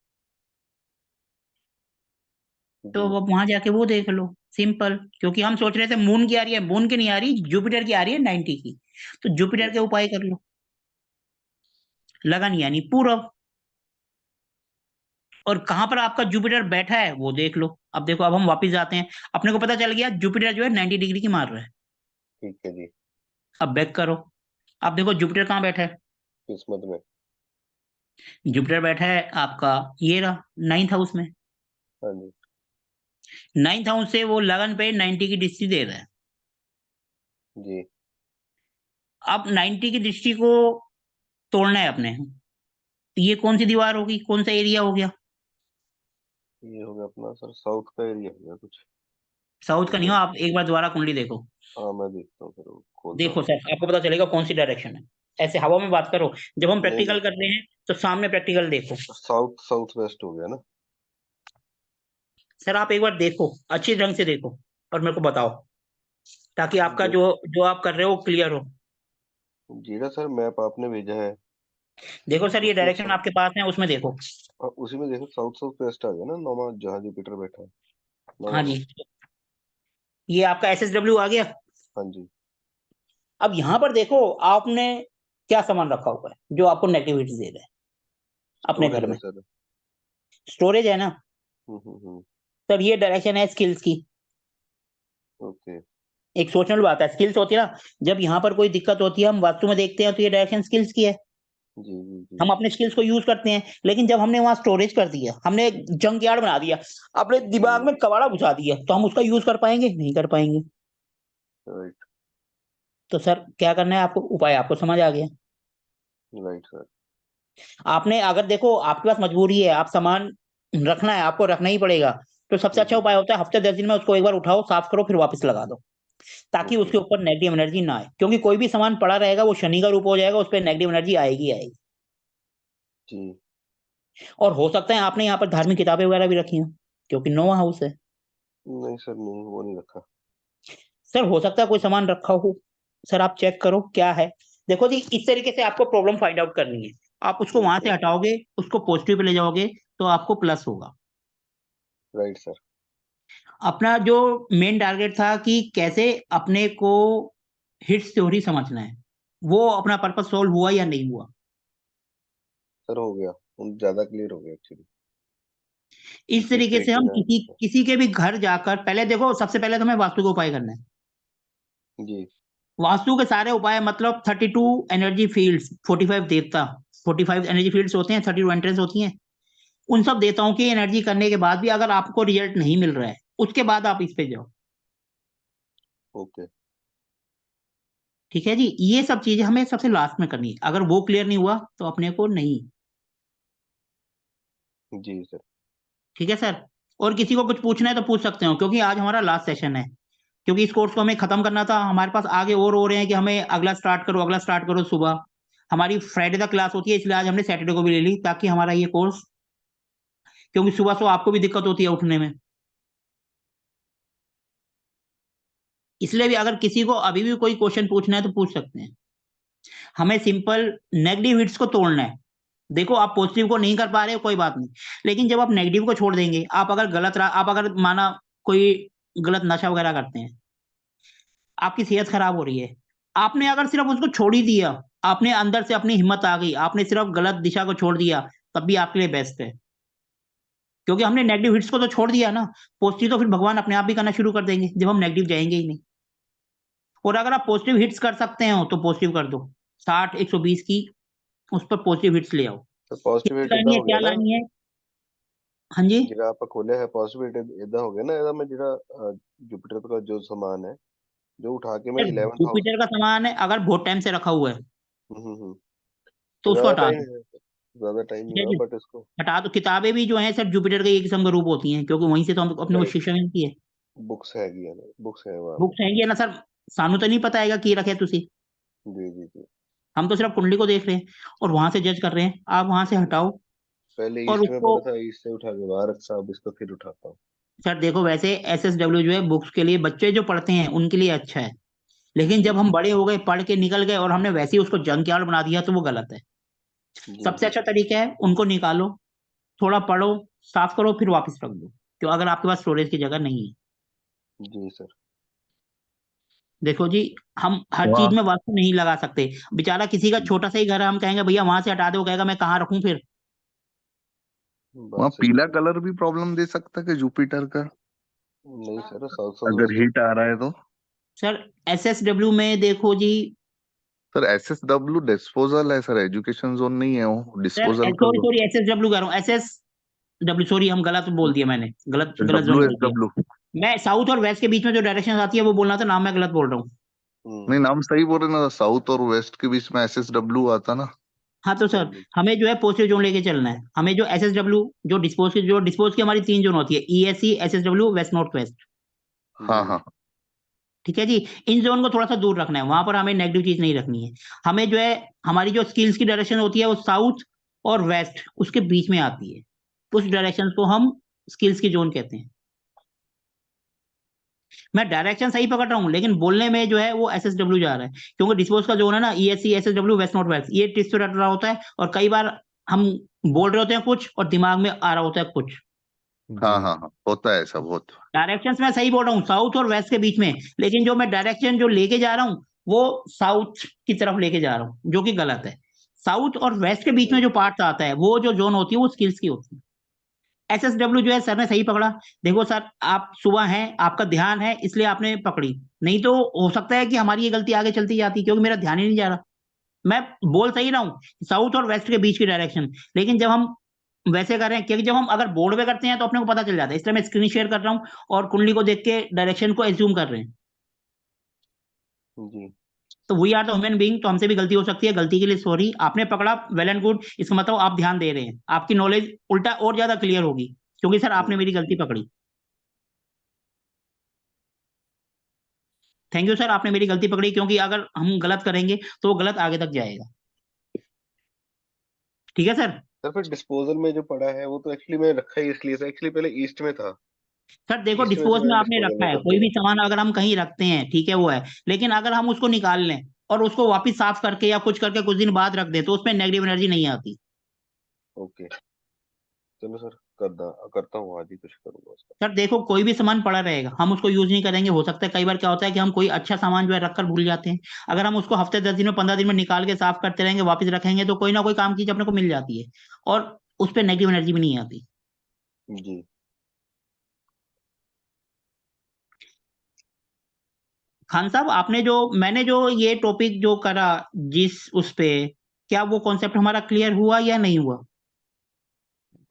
Speaker 1: तो
Speaker 2: जी।
Speaker 1: अब वहां जाके वो देख लो, सिंपल। क्योंकि हम सोच रहे थे मून की आ रही है, मून की नहीं आ रही, जुपिटर की आ रही है 90 की। तो जुपिटर के
Speaker 2: हम्म,
Speaker 1: उपाय कर लो। लगन यानी पूरब। और कहां पर आपका जुपिटर बैठा है वो देख लो। अब देखो, अब हम वापस जाते हैं, अपने को पता चल गया जुपिटर जो है 90 डिग्री की मार रहा है।
Speaker 2: ठीक है जी।
Speaker 1: अब बैक करो। अब देखो जुपिटर कहाँ बैठा है।
Speaker 2: किस्मत में।
Speaker 1: जुपिटर बैठा है आपका, ये रहा, 9th हाउस में।
Speaker 2: हाँ जी।
Speaker 1: 9th हाउस से वो लगन पे 90 की दृष्टि दे रहा है।
Speaker 2: जी।
Speaker 1: अब 90 की दृष्टि को तोड़ना है अपने। ये कौन सी दीवार होगी, कौन सा एरिया हो गया।
Speaker 2: ये हो गया अपना सर साउथ का एरिया हो गया कुछ।
Speaker 1: साउथ का नहीं हो,
Speaker 2: नॉर्थ।
Speaker 1: आप एक बार दोबारा कुंडली देखो।
Speaker 2: हाँ मैं देखता हूँ फिर वो कौन सा
Speaker 1: देखो
Speaker 2: होगा।
Speaker 1: सर आपको पता चलेगा कौन सी डायरेक्शन है। ऐसे हवा में बात करो, जब हम
Speaker 2: नहीं
Speaker 1: प्रैक्टिकल
Speaker 2: नहीं।
Speaker 1: कर रहे हैं तो सामने प्रैक्टिकल देखो।
Speaker 2: साउथ साउथ वेस्ट हो गया ना।
Speaker 1: सर आप एक बार देखो, अच्छी ढंग से देखो, और मेरे को बताओ, ताकि आपका
Speaker 2: देख।
Speaker 1: जो जो आप कर रहे हो क्लियर हो।
Speaker 2: जीरा सर मैप आपने भेजा है।
Speaker 1: देखो सर, ये
Speaker 2: उसमें
Speaker 1: डायरेक्शन आपके पास है, उसमें देखो।
Speaker 2: उसी में देखो साउथ साउथ वेस्ट आ गया ना, नौवा जहाँ जुपिटर बैठा है। नौवा
Speaker 1: हाँ जी,
Speaker 2: हाउस।
Speaker 1: ये आपका SSW आ गया।
Speaker 2: हाँ जी।
Speaker 1: अब यहाँ पर देखो, आपने क्या सामान रखा हुआ है जो आपको नेगेटिविटी दे रहा है अपने घर
Speaker 2: स्टोरेज है
Speaker 1: में।
Speaker 2: सर।
Speaker 1: स्टोरेज है ना।
Speaker 2: हम्म।
Speaker 1: सर ये डायरेक्शन है स्किल्स की।
Speaker 2: ओके।
Speaker 1: एक सोचने वाली बात है, स्किल्स होती है ना, जब यहाँ पर कोई दिक्कत होती है हम वास्तु में देखते हैं तो ये डायरेक्शन स्किल्स की है।
Speaker 2: जी जी जी।
Speaker 1: हम अपने स्किल्स को यूज करते हैं, लेकिन जब हमने वहां स्टोरेज कर दिया, हमने जंक यार्ड बना दिया, अपने दिमाग
Speaker 2: हम्म।
Speaker 1: में कबाड़ा घुसा दिया, तो हम उसका यूज कर पाएंगे? नहीं कर पाएंगे।
Speaker 2: राइट।
Speaker 1: तो सर क्या करना है आपको, उपाय आपको समझ आ गया।
Speaker 2: Right sir.
Speaker 1: आपने अगर देखो आपके पास मजबूरी है, आप सामान रखना है, आपको रखना ही पड़ेगा, तो सबसे अच्छा
Speaker 2: हम्म।
Speaker 1: उपाय होता है हफ्ते 10 दिन में उसको एक बार उठाओ, साफ करो, फिर वापस लगा दो, ताकि
Speaker 2: ओके।
Speaker 1: उसके ऊपर नेगेटिव एनर्जी ना आए, क्योंकि कोई भी सामान पड़ा रहेगा वो शनि का रूप हो जाएगा, उस पर नेगेटिव एनर्जी आएगी आएगी।
Speaker 2: जी।
Speaker 1: और हो सकता है आपने यहाँ पर धार्मिक किताबें वगैरह भी रखी हो, क्योंकि नोवा हाउस है।
Speaker 2: नहीं सर, नहीं वो नहीं रखा।
Speaker 1: सर हो सकता है कोई सामान रखा हो, सर आप चेक करो क्या है। देखो जी, इस तरीके से आपको प्रॉब्लम फाइंड आउट करनी है। आप उसको वहां से
Speaker 2: ओके।
Speaker 1: हटाओगे, उसको पॉजिटिव पे ले जाओगे, तो आपको प्लस होगा।
Speaker 2: Right sir.
Speaker 1: अपना जो मेन टारगेट था कि कैसे अपने को हिट्स थ्योरी समझना है, वो अपना पर्पस सोल्व हुआ या नहीं हुआ?
Speaker 2: सर हो गया, ज्यादा क्लियर हो गया एक्चुअली।
Speaker 1: इस
Speaker 2: किस
Speaker 1: तरीके से
Speaker 2: तरीके
Speaker 1: हम
Speaker 2: से।
Speaker 1: किसी किसी के भी घर जाकर पहले देखो, सबसे पहले तो हमें वास्तु का उपाय करना है।
Speaker 2: जी।
Speaker 1: वास्तु के सारे उपाय मतलब 32 एनर्जी फील्ड्स, 45 देवता, 45 एनर्जी फील्ड्स होते हैं, 32 एंट्रेंस होती हैं, उन सब देवताओं की एनर्जी करने के बाद भी अगर आपको रिजल्ट नहीं मिल रहा है, उसके बाद आप इस पे जाओ।
Speaker 2: ओके।
Speaker 1: ठीक है जी, ये सब चीजें हमें सबसे लास्ट में करनी है, अगर वो क्लियर नहीं हुआ तो अपने को नहीं।
Speaker 2: जी सर।
Speaker 1: ठीक है सर। और किसी को कुछ पूछना है तो पूछ सकते हो, क्योंकि आज हमारा लास्ट सेशन है, क्योंकि इस कोर्स को हमें खत्म करना था, हमारे पास आगे और हो रहे हैं कि हमें अगला स्टार्ट करो, अगला स्टार्ट करो। सुबह हमारी फ्राइडे तक क्लास होती है, इसलिए आज हमने सैटरडे को भी ले ली, ताकि हमारा ये कोर्स, क्योंकि सुबह सुबह आपको भी दिक्कत होती है उठने में, इसलिए भी अगर किसी को अभी भी कोई क्वेश्चन पूछना है तो पूछ सकते हैं। हमें सिंपल नेगेटिव हिट्स को तोड़ना है। देखो आप पॉजिटिव को नहीं कर पा रहे हो, कोई बात नहीं, लेकिन जब आप नेगेटिव को छोड़ देंगे, आप अगर आप अगर माना कोई गलत नशा वगैरह करते हैं, आपकी सेहत खराब हो रही है, आपने अगर सिर्फ उसको छोड़ ही दिया, आपने अंदर से अपनी हिम्मत आ गई, आपने सिर्फ गलत दिशा को छोड़ दिया, तब भी आपके लिए बेस्ट है, क्योंकि हमने नेगेटिव हिट्स को तो छोड़ दिया ना। पॉजिटिव तो फिर भगवान अपने आप भी करना शुरू कर देंगे, जब हम नेगेटिव जाएंगे ही नहीं। और अगर आप पॉजिटिव हिट्स कर सकते हो तो पॉजिटिव कर दो, 60 120 की, उस पर पॉजिटिव हिट्स ले आओ।
Speaker 2: तो पॉजिटिव
Speaker 1: कितनी
Speaker 2: इतना
Speaker 1: लानी है,
Speaker 2: हो गया
Speaker 1: क्या
Speaker 2: ना,
Speaker 1: लानी है? हाँ जी।
Speaker 2: ਜਿਹੜਾ ਆਪਾਂ ਖੋਲਿਆ है पॉसिबिलिटी इतना हो गया ना, ਇਹਦਾ मैं ਜਿਹੜਾ जुपिटर का जो सामान है, जो उठा के मैं
Speaker 1: सर
Speaker 2: 11th हाउस।
Speaker 1: जुपिटर का सामान है, अगर बहुत टाइम से रखा हुआ है
Speaker 2: हम्म।
Speaker 1: तो
Speaker 2: तो
Speaker 1: उसको हटा दो।
Speaker 2: ज्यादा टाइम
Speaker 1: ठीक
Speaker 2: नहीं
Speaker 1: है
Speaker 2: हुआ
Speaker 1: जी,
Speaker 2: बट इसको।
Speaker 1: हटा दो। किताबें भी जो है सर जुपिटर के एक किस्म का रूप होती हैं, क्योंकि वहीं से तो हम अपने को
Speaker 2: राइट।
Speaker 1: शिक्षा मिलती है।
Speaker 2: बुक्स हैगी है ना, बुक्स है वहाँ पे।
Speaker 1: बुक्स हैगी है ना सर, सानू तो नहीं पता है कि रखे तुसी,
Speaker 2: जी जी जी।
Speaker 1: हम तो सिर्फ कुंडली को देख रहे हैं और वहां से जज कर रहे हैं। आप वहां से हटाओ
Speaker 2: पहले
Speaker 1: और
Speaker 2: ईस्ट में
Speaker 1: उसको।
Speaker 2: पड़ा था, ईस्ट से उठा के बाहर रखा, अब इसको फिर उठाता हूँ।
Speaker 1: सर देखो, वैसे एसएसडब्ल्यू जो है बुक्स के लिए, बच्चे जो पढ़ते हैं उनके लिए अच्छा है, लेकिन जब हम बड़े हो गए, पढ़ के निकल गए और हमने वैसे ही उसको जंक यार्ड बना दिया, तो वो गलत है।
Speaker 2: जी
Speaker 1: सबसे
Speaker 2: जी
Speaker 1: अच्छा तरीका है उनको निकालो, थोड़ा पढ़ो, साफ करो, फिर वापस रख दो, क्यों, अगर आपके पास स्टोरेज की जगह नहीं है।
Speaker 2: जी सर।
Speaker 1: देखो जी, हम हर चीज
Speaker 3: वहाँ
Speaker 1: में वास्तु नहीं लगा सकते। बेचारा किसी का छोटा सा ही घर है, हम कहेंगे भैया वहां से हटा दो, वो कहेगा मैं कहाँ रखूं फिर।
Speaker 2: बात
Speaker 3: वहाँ
Speaker 2: सही है
Speaker 3: पीला
Speaker 2: सर।
Speaker 3: कलर भी प्रॉब्लम दे सकता है कि जुपिटर का,
Speaker 2: नहीं सर, साउथ साउथ
Speaker 3: अगर
Speaker 2: वेस्ट।
Speaker 3: हीट आ रहा है तो।
Speaker 1: सर एसएसडब्ल्यू में देखो जी,
Speaker 3: सर एसएसडब्ल्यू डिस्पोजल है सर, एजुकेशन जोन नहीं है, वो
Speaker 1: सर
Speaker 3: डिस्पोजल का
Speaker 1: सॉरी
Speaker 3: जोन।
Speaker 1: सॉरी, एसएसडब्ल्यू कह रहा हूँ, एसएसडब्ल्यू, सॉरी हम गलत बोल दिया, मैंने गलत गलत
Speaker 3: डब्ल्यू
Speaker 1: जोन
Speaker 3: एस
Speaker 1: बोल दिया।
Speaker 3: डब्ल्यू
Speaker 1: मैं साउथ और वेस्ट के बीच में जो डायरेक्शन आती है वो बोलना था, नाम मैं गलत बोल रहा हूँ।
Speaker 3: नहीं,
Speaker 2: हम्म।
Speaker 3: नाम सही बोल रहे ना, साउथ और वेस्ट के बीच में एसएसडब्ल्यू आता ना।
Speaker 1: हाँ तो सर,
Speaker 2: डब्ल्यू।
Speaker 1: हमें जो है पॉजिटिव जोन लेके चलना है, हमें जो एसएसडब्ल्यू, जो डिस्पोज की हमारी 3 जोन होती है, ईएससी, एसएसडब्ल्यू, वेस्ट नॉर्थ वेस्ट।
Speaker 3: हाँ
Speaker 2: जी।
Speaker 3: हाँ।
Speaker 1: ठीक है जी, इन जोन को थोड़ा सा दूर रखना है, वहां पर हमें नेगेटिव चीज नहीं रखनी है। हमें जो है, हमारी जो स्किल्स की डायरेक्शन होती है वो साउथ और वेस्ट उसके बीच में आती है, उस डायरेक्शन को हम स्किल्स की जोन कहते हैं। मैं डायरेक्शन सही पकड़ रहा हूँ, लेकिन बोलने में जो है वो एसएसडब्ल्यू जा रहा है, क्योंकि डिस्पोज का जोन है ना, ईएससी, एसएसडब्ल्यू, वेस्ट नॉर्थ वेस्ट, ये ट्विस्ट रट रहा होता है, और कई बार हम बोल रहे होते हैं कुछ और दिमाग में आ रहा होता है कुछ।
Speaker 3: हाँ
Speaker 2: जी।
Speaker 3: हाँ हाँ, होता है ऐसा बहुत।
Speaker 1: डायरेक्शंस मैं सही बोल रहा हूँ, साउथ और वेस्ट के बीच में, लेकिन जो मैं डायरेक्शन जो लेके जा रहा हूँ वो साउथ की तरफ लेके जा रहा हूँ, जो कि गलत है। साउथ और वेस्ट के बीच में जो
Speaker 2: राइट।
Speaker 1: पार्ट आता है, वो जो जोन होती है वो स्किल्स की होती है। एसएसडब्ल्यू जो है सर ने सही पकड़ा। देखो सर, आप सुबह हैं, आपका ध्यान है, इसलिए आपने पकड़ी, नहीं तो हो सकता है कि हमारी ये गलती आगे चलती जाती, क्योंकि मेरा ध्यान ही नहीं जा रहा। मैं बोल सही रहा हूँ, साउथ और वेस्ट के बीच की डायरेक्शन, लेकिन जब हम वैसे कर रहे हैं, क्योंकि जब हम अगर बोर्ड पे करते हैं तो अपने को पता चल जाता है, इसलिए मैं स्क्रीन शेयर कर रहा हूँ और कुंडली को देख के डायरेक्शन को एज्यूम कर रहे हैं।
Speaker 2: जी
Speaker 1: तो we are the human being, तो हमसे भी गलती हो सकती है, गलती के लिए सॉरी। आपने पकड़ा, वेल एंड गुड, इसका मतलब आप ध्यान दे रहे हैं, आपकी नॉलेज उल्टा और ज्यादा क्लियर होगी, क्योंकि सर आपने मेरी गलती पकड़ी। थैंक यू सर, आपने मेरी गलती पकड़ी, क्योंकि अगर हम गलत करेंगे तो वो गलत आगे तक जाएगा। ठीक है सर।
Speaker 2: सर, फिर डिस्पोजल में जो पड़ा है वो तो एक्चुअली मैं रखा ही इसलिए था, एक्चुअली पहले ईस्ट में था।
Speaker 1: सर देखो,
Speaker 2: ईस्ट में से
Speaker 1: डिस्पोज में
Speaker 2: मैंने
Speaker 1: आपने
Speaker 2: डिस्पोजल
Speaker 1: रखा
Speaker 2: में
Speaker 1: है,
Speaker 2: कर
Speaker 1: कोई भी
Speaker 2: दिया।
Speaker 1: सामान अगर हम कहीं रखते हैं, ठीक है वो है, लेकिन अगर हम उसको निकाल लें और उसको वापस साफ करके या कुछ करके कुछ दिन बाद रख दें तो उसमें नेगेटिव एनर्जी नहीं आती।
Speaker 2: ओके, चलो सर, करता हूँ, आज ही कुछ करूंगा उसका।
Speaker 1: सर देखो, कोई भी सामान पड़ा रहेगा, हम उसको यूज नहीं करेंगे, हो सकता है कई बार क्या होता है कि हम कोई अच्छा सामान जो है रखकर भूल जाते हैं। अगर हम उसको हफ्ते 10 दिन में 15 दिन में निकाल के साफ करते रहेंगे, वापस रखेंगे, तो कोई ना कोई काम चीज अपने को मिल जाती है और उस पर नेगेटिव एनर्जी भी नहीं आती।
Speaker 2: जी
Speaker 1: खान साहब, आपने जो मैंने जो ये टॉपिक जो करा, जिस उस पे, क्या वो कॉन्सेप्ट हमारा क्लियर हुआ या नहीं हुआ?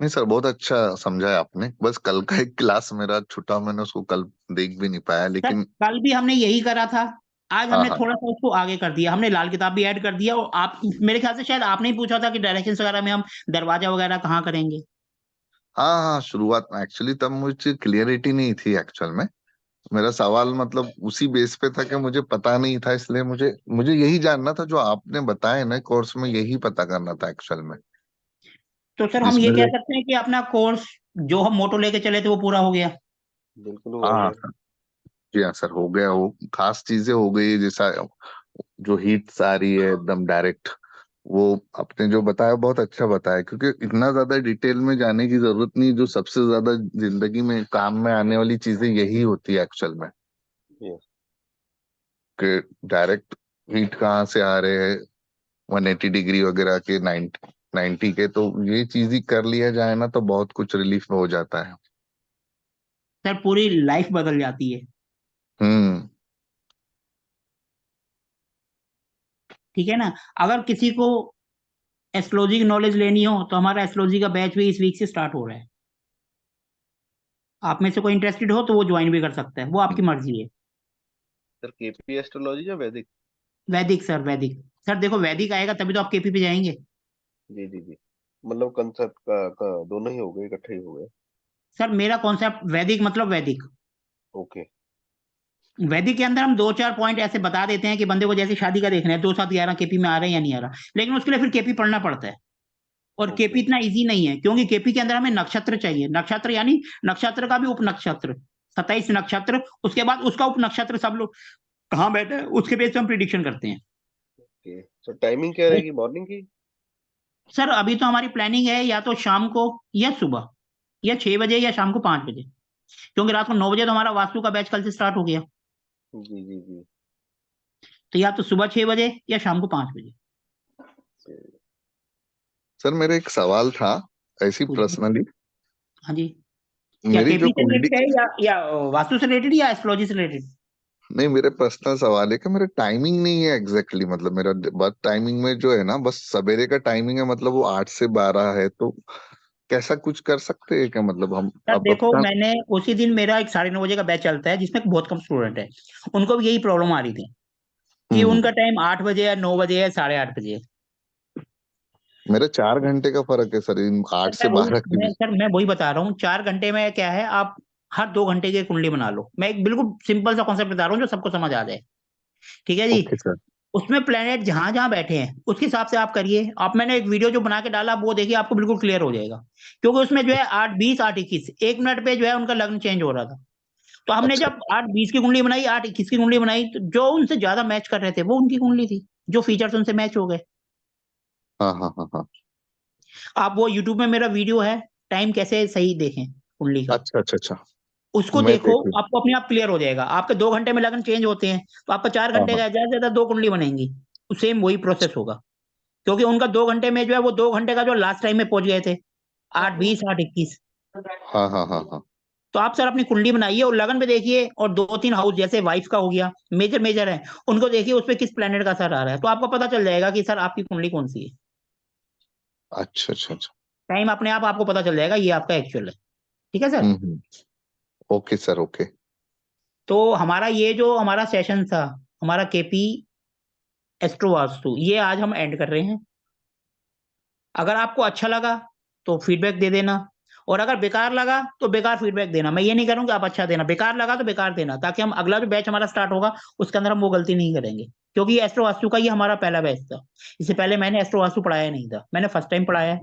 Speaker 3: नहीं सर, बहुत अच्छा समझाया आपने। बस कल का एक क्लास मेरा छूटा, मैंने उसको कल देख भी नहीं पाया,
Speaker 1: सर
Speaker 3: लेकिन
Speaker 1: कल भी हमने यही करा था, आज
Speaker 3: हाँ
Speaker 1: हमने
Speaker 3: हाँ
Speaker 1: थोड़ा सा उसको आगे कर दिया, हमने लाल किताब भी ऐड कर दिया। और आप, मेरे ख्याल से शायद आपने ही पूछा था कि डायरेक्शंस वगैरह में हम दरवाजा वगैरह कहाँ करेंगे।
Speaker 3: हाँ हाँ, शुरुआत में एक्चुअली तब मुझे क्लियरिटी नहीं थी एक्चुअल में। मेरा सवाल मतलब उसी बेस पे था कि मुझे पता नहीं था, इसलिए मुझे मुझे यही जानना था जो आपने बताया ना कोर्स में, यही पता करना था एक्चुअल में।
Speaker 1: तो सर हम ये
Speaker 3: जिसमें
Speaker 1: कह सकते हैं कि अपना कोर्स जो हम मोटो लेके चले थे वो पूरा हो गया।
Speaker 2: बिल्कुल हुआ
Speaker 3: हाँ
Speaker 2: सर।
Speaker 3: सर, जी हाँ सर, हो गया। वो खास चीजें हो गई, जैसा जो हीट्स आ रही है एकदम डायरेक्ट, वो आपने जो बताया बहुत अच्छा बताया, क्योंकि इतना ज्यादा डिटेल में जाने की जरूरत नहीं। जो सबसे ज्यादा जिंदगी में काम में आने वाली चीजें यही होती है एक्चुअल में,
Speaker 2: यस।
Speaker 3: कि डायरेक्ट हीट कहाँ से आ रहे हैं 180 डिग्री वगैरह के, 90 के, तो ये चीज ही कर लिया जाए ना तो बहुत कुछ रिलीफ हो जाता है।
Speaker 1: सर पूरी लाइफ बदल जाती है।
Speaker 3: हम्म।
Speaker 1: ठीक है ना। अगर किसी को एस्ट्रोलॉजी की नॉलेज लेनी हो तो हमारा एस्ट्रोलॉजी का बैच भी इस वीक से स्टार्ट हो रहा है। आप में से कोई इंटरेस्टेड हो तो वो ज्वाइन भी कर सकता है, वो आपकी मर्जी है।
Speaker 2: सर, केपी एस्ट्रोलॉजी या वैदिक?
Speaker 1: वैदिक सर, वैदिक। सर देखो, वैदिक आएगा तभी तो आप केपी पे जाएंगे।
Speaker 2: जी जी जी, मतलब कंसेप्ट का दोनों ही हो गए, इकट्ठे ही हो गए।
Speaker 1: सर मेरा कॉन्सेप्ट वैदिक मतलब वैदिक।
Speaker 2: ओके।
Speaker 1: वैदिक के अंदर हम दो चार पॉइंट ऐसे बता देते हैं कि बंदे को जैसे शादी का देखना है, 2 7 11 केपी में आ रहे हैं या नहीं आ रहा, लेकिन उसके लिए फिर केपी पढ़ना पड़ता है। और केपी
Speaker 2: ओके।
Speaker 1: इतना इजी नहीं है, क्योंकि केपी के अंदर हमें नक्षत्र चाहिए, नक्षत्र यानी नक्षत्र का भी उपनक्षत्र, 27 नक्षत्र, उसके बाद उसका उपनक्षत्र सब लोग कहाँ बैठे हैं उसके बेस पे हम प्रिडिक्शन करते हैं।
Speaker 2: ओके, सर टाइमिंग क्या रहेगी मॉर्निंग की?
Speaker 1: सर अभी तो हमारी प्लानिंग है या तो शाम को या सुबह, या 6 बजे या शाम को 5 बजे, क्योंकि रात को 9 बजे तो हमारा वास्तु का बैच कल से स्टार्ट हो गया।
Speaker 2: जी जी जी।
Speaker 1: तो या तो सुबह 6 बजे या शाम को 5 बजे।
Speaker 3: सर मेरा एक सवाल था, ऐसी
Speaker 1: पूछिए।
Speaker 3: पर्सनली।
Speaker 1: हाँ जी। क्या
Speaker 3: मेरी जो
Speaker 1: केपी से
Speaker 3: कुंडली,
Speaker 1: रिलेटेड है या वास्तु से रिलेटेड या एस्ट्रोलॉजी से रिलेटेड?
Speaker 3: नहीं मेरे पर्सनल सवाल है कि मेरा टाइमिंग नहीं है एग्जैक्टली मतलब मेरा बस टाइमिंग में जो है ना, बस सवेरे का टाइमिंग है, मतलब वो 8 से 12 है, तो कैसा कुछ कर सकते हैं क्या, मतलब हम
Speaker 1: सर
Speaker 3: अब
Speaker 1: देखो,
Speaker 3: अपना।
Speaker 1: मैंने उसी दिन मेरा एक 9:30 बजे का बैच चलता है जिसमें बहुत कम स्टूडेंट है, उनको भी यही प्रॉब्लम आ रही थी कि
Speaker 3: हम्म।
Speaker 1: उनका टाइम 8 बजे या 9 बजे या 8:30 बजे है।
Speaker 3: मेरा 4 घंटे का फर्क है सर, इन आठ
Speaker 1: सर
Speaker 3: से बारह के बीच।
Speaker 1: मैं वही बता रहा हूँ, 4 घंटे में क्या है, आप हर 2 घंटे की कुंडली बना लो। मैं एक बिल्कुल सिंपल सा कॉन्सेप्ट बता रहा हूँ जो सबको समझ आ जाए। ठीक है जी।
Speaker 3: Okay sir.
Speaker 1: उसमें प्लेनेट जहां जहां बैठे हैं उसके हिसाब से आप करिए। आप, मैंने एक वीडियो जो बना के डाला वो देखिए, आपको बिल्कुल क्लियर हो जाएगा, क्योंकि उसमें जो है 8:20 8:21 1 मिनट पे जो है उनका लग्न चेंज हो रहा था। तो हमने
Speaker 3: अच्छा।
Speaker 1: जब 8:20 की कुंडली बनाई, 8:21 की कुंडली बनाई, तो जो उनसे ज्यादा मैच कर रहे थे वो उनकी कुंडली थी, जो फीचर्स उनसे मैच हो गए।
Speaker 3: हाँ हाँ हाँ हाँ।
Speaker 1: आप वो यूट्यूब में मेरा वीडियो है, टाइम कैसे सही देखें कुंडली का,
Speaker 3: अच्छा अच्छा अच्छा।
Speaker 1: उसको
Speaker 3: मैं
Speaker 1: देखो,
Speaker 3: देख लूँ।
Speaker 1: आपको अपने आप क्लियर हो जाएगा। आपके 2 घंटे में लगन चेंज होते हैं, तो आपका चार
Speaker 3: हाँ
Speaker 1: घंटे
Speaker 3: हाँ
Speaker 1: का ज्यादा से ज्यादा 2 कुंडली बनेंगी, सेम वही प्रोसेस होगा। क्योंकि उनका 2 घंटे में जो है वो 2 घंटे का जो लास्ट टाइम में पहुंच गए थे, 8:20 8:21।
Speaker 3: हाँ हाँ हाँ हाँ।
Speaker 1: तो आप सर अपनी कुंडली बनाइए और लगन पे देखिए, और 2-3 हाउस जैसे वाइफ का हो गया, मेजर मेजर है, उनको देखिए उस पे किस प्लेनेट का असर आ रहा है, तो आपको पता चल जाएगा कि सर आपकी कुंडली कौन सी है।
Speaker 3: अच्छा अच्छा अच्छा।
Speaker 1: टाइम अपने आप आपको पता चल जाएगा ये आपका एक्चुअल है। ठीक है सर।
Speaker 3: हम्म। Okay sir, okay.
Speaker 1: तो हमारा ये जो हमारा सेशन था, हमारा केपी एस्ट्रो वास्तु, ये आज हम एंड कर रहे हैं। अगर आपको अच्छा लगा तो फीडबैक दे देना, और अगर बेकार लगा तो बेकार फीडबैक देना। मैं ये नहीं करूँ कि आप अच्छा देना, बेकार लगा तो बेकार देना, ताकि हम अगला जो बैच हमारा स्टार्ट होगा उसके अंदर हम वो गलती नहीं करेंगे। क्योंकि एस्ट्रो वास्तु का ये हमारा पहला बैच था, इससे पहले मैंने एस्ट्रो वास्तु पढ़ाया नहीं था, मैंने फर्स्ट टाइम पढ़ाया है।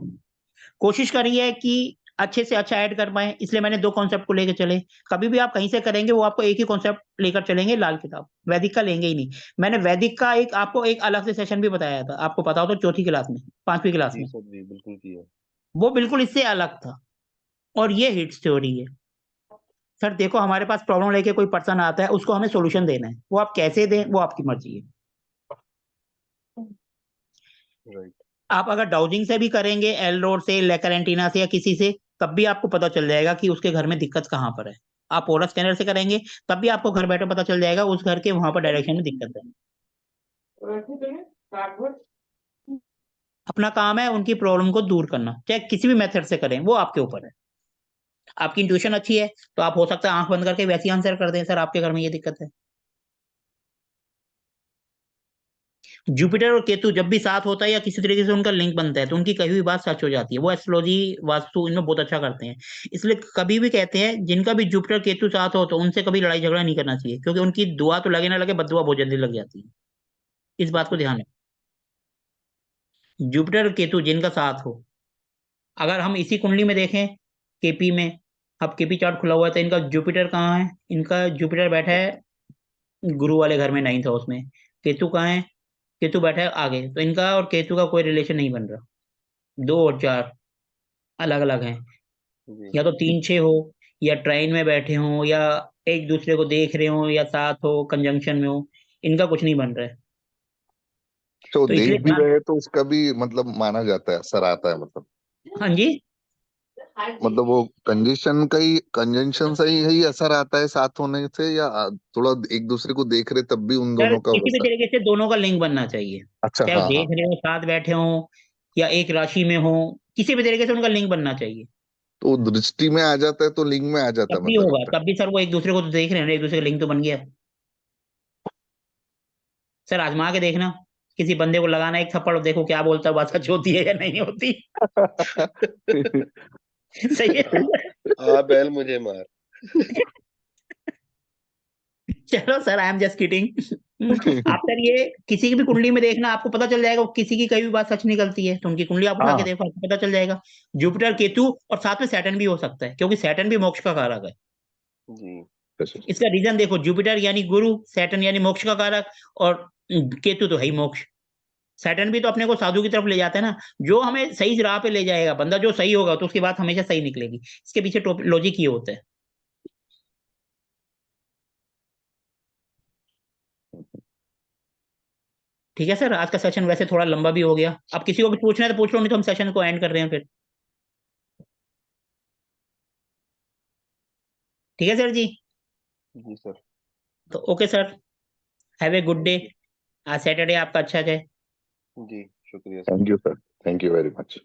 Speaker 1: कोशिश करी है कि अच्छे से अच्छा ऐड कर पाए, इसलिए मैंने 2 कॉन्सेप्ट को लेके चले। कभी भी आप कहीं से करेंगे वो आपको एक ही कॉन्सेप्ट लेकर चलेंगे, लाल किताब, वैदिक का लेंगे ही नहीं। मैंने वैदिक का एक आपको एक अलग से सेशन भी बताया था, आपको पता हो तो, चौथी क्लास में, 5वीं क्लास
Speaker 2: जी
Speaker 1: में।
Speaker 2: सर, जी बिल्कुल किया।
Speaker 1: वो बिल्कुल इससे अलग था, और ये हिट स्टोरी है। सर देखो, हमारे पास प्रॉब्लम लेके कोई पर्सन आता है, उसको हमें सॉल्यूशन देना है, वो आप कैसे दें वो आपकी मर्जी है।
Speaker 2: राइट।
Speaker 1: आप अगर डाउजिंग से भी करेंगे, एल रोड से, लेकर एंटीना से, या किसी से, तब भी आपको पता चल जाएगा कि उसके घर में दिक्कत कहाँ पर है। आप ओरा स्कैनर से करेंगे तब भी आपको घर बैठे पता चल जाएगा उस घर के वहां पर डायरेक्शन में दिक्कत है। अपना काम है उनकी प्रॉब्लम को दूर करना, चाहे किसी भी मेथड से करें, वो आपके ऊपर है। आपकी इंट्यूशन अच्छी है तो आप हो सकता है आंख बंद करके वैसे ही आंसर कर दें, सर आपके घर में ये दिक्कत है। जुपिटर और केतु जब भी साथ होता है या किसी तरीके से उनका लिंक बनता है, तो उनकी कही हुई बात सच हो जाती है। वो एस्ट्रोलॉजी वास्तु इनमें बहुत अच्छा करते हैं। इसलिए कभी भी कहते हैं जिनका भी जुपिटर केतु साथ हो तो उनसे कभी लड़ाई झगड़ा नहीं करना चाहिए, क्योंकि उनकी दुआ तो लगे ना लगे, बददुआ बहुत जल्दी लग जाती है। इस बात को ध्यान रखें, जुपिटर और केतु जिनका साथ हो। अगर हम इसी कुंडली में देखें, केपी में, अब केपी चार्ट खुला हुआ है, तो इनका जुपिटर कहाँ है? इनका जुपिटर बैठा है गुरु वाले घर में, 9th हाउस में। केतु कहाँ है? केतु बैठा है आगे, तो इनका और केतु का कोई रिलेशन नहीं बन रहा। 2 और 4 अलग अलग हैं,
Speaker 2: जी।
Speaker 1: या तो 3-6 हो, या ट्राइन में बैठे हो, या एक दूसरे को देख रहे हो, या साथ हो, कंजंक्शन में हो। इनका कुछ नहीं बन रहा है,
Speaker 3: तो
Speaker 1: तो
Speaker 3: देख
Speaker 1: इसलिए
Speaker 3: भी
Speaker 1: ध्यान।
Speaker 3: रहे तो उसका भी मतलब माना जाता है, असर आता है मतलब।
Speaker 1: हाँ जी।
Speaker 3: मतलब वो कंजंक्शन से ही असर आता है साथ होने से, या थोड़ा एक दूसरे को देख रहे तब भी उन
Speaker 1: सर
Speaker 3: दोनों का
Speaker 1: किसी भी
Speaker 3: वैसा।
Speaker 1: तरीके से दोनों का लिंक बनना चाहिए,
Speaker 3: अच्छा,
Speaker 1: चाहे वो
Speaker 3: हाँ हाँ।
Speaker 1: देख रहे हो, साथ बैठे हो, या एक राशि में हो, किसी भी तरीके से उनका लिंक बनना चाहिए।
Speaker 3: तो वो दृष्टि में आ जाता है तो लिंग में आ जाता
Speaker 1: तब
Speaker 3: है
Speaker 1: भी
Speaker 3: मतलब
Speaker 1: होगा,
Speaker 3: लगता
Speaker 1: तब भी सर वो एक दूसरे को तो देख रहे हैं ना, एक दूसरे का लिंक तो बन गया। सर आजमा के देखना, किसी बंदे को लगाना एक थप्पड़ और देखो क्या बोलता है, बात सच होती है या नहीं होती।
Speaker 3: है।
Speaker 1: सही है।
Speaker 2: आ बैल मुझे मार।
Speaker 1: चलो sir, I am just kidding. आप सर ये किसी की भी कुंडली में देखना, आपको पता चल जाएगा, किसी की कई भी बात सच निकलती है, तो उनकी कुंडली आप उठा के
Speaker 3: हाँ।
Speaker 1: देखो, आपको पता चल जाएगा। जुपिटर केतु और साथ में सैटर्न भी हो सकता है, क्योंकि सैटर्न भी मोक्ष का कारक है।
Speaker 2: जी।
Speaker 1: इसका रीजन देखो, जुपिटर यानी गुरु, सैटर्न यानी मोक्ष का कारक, और केतु तो है ही मोक्ष। सैटर्न भी तो अपने को साधु की तरफ ले जाता है ना, जो हमें सही राह पे ले जाएगा, बंदा जो सही होगा तो उसकी बात हमेशा सही निकलेगी। इसके पीछे लॉजिक ये होता है। ठीक है सर, आज का सेशन वैसे थोड़ा लंबा भी हो गया, अब किसी को भी पूछना है तो पूछ लो, नहीं तो हम सेशन को एंड कर रहे हैं फिर। ठीक है सर जी।
Speaker 2: जी सर।
Speaker 1: तो okay sir, have a good day.
Speaker 2: Thank you.
Speaker 1: आज सैटरडे आपका अच्छा जाए।
Speaker 2: जी, शुक्रिया sir.
Speaker 3: Thank you sir. Thank you very much.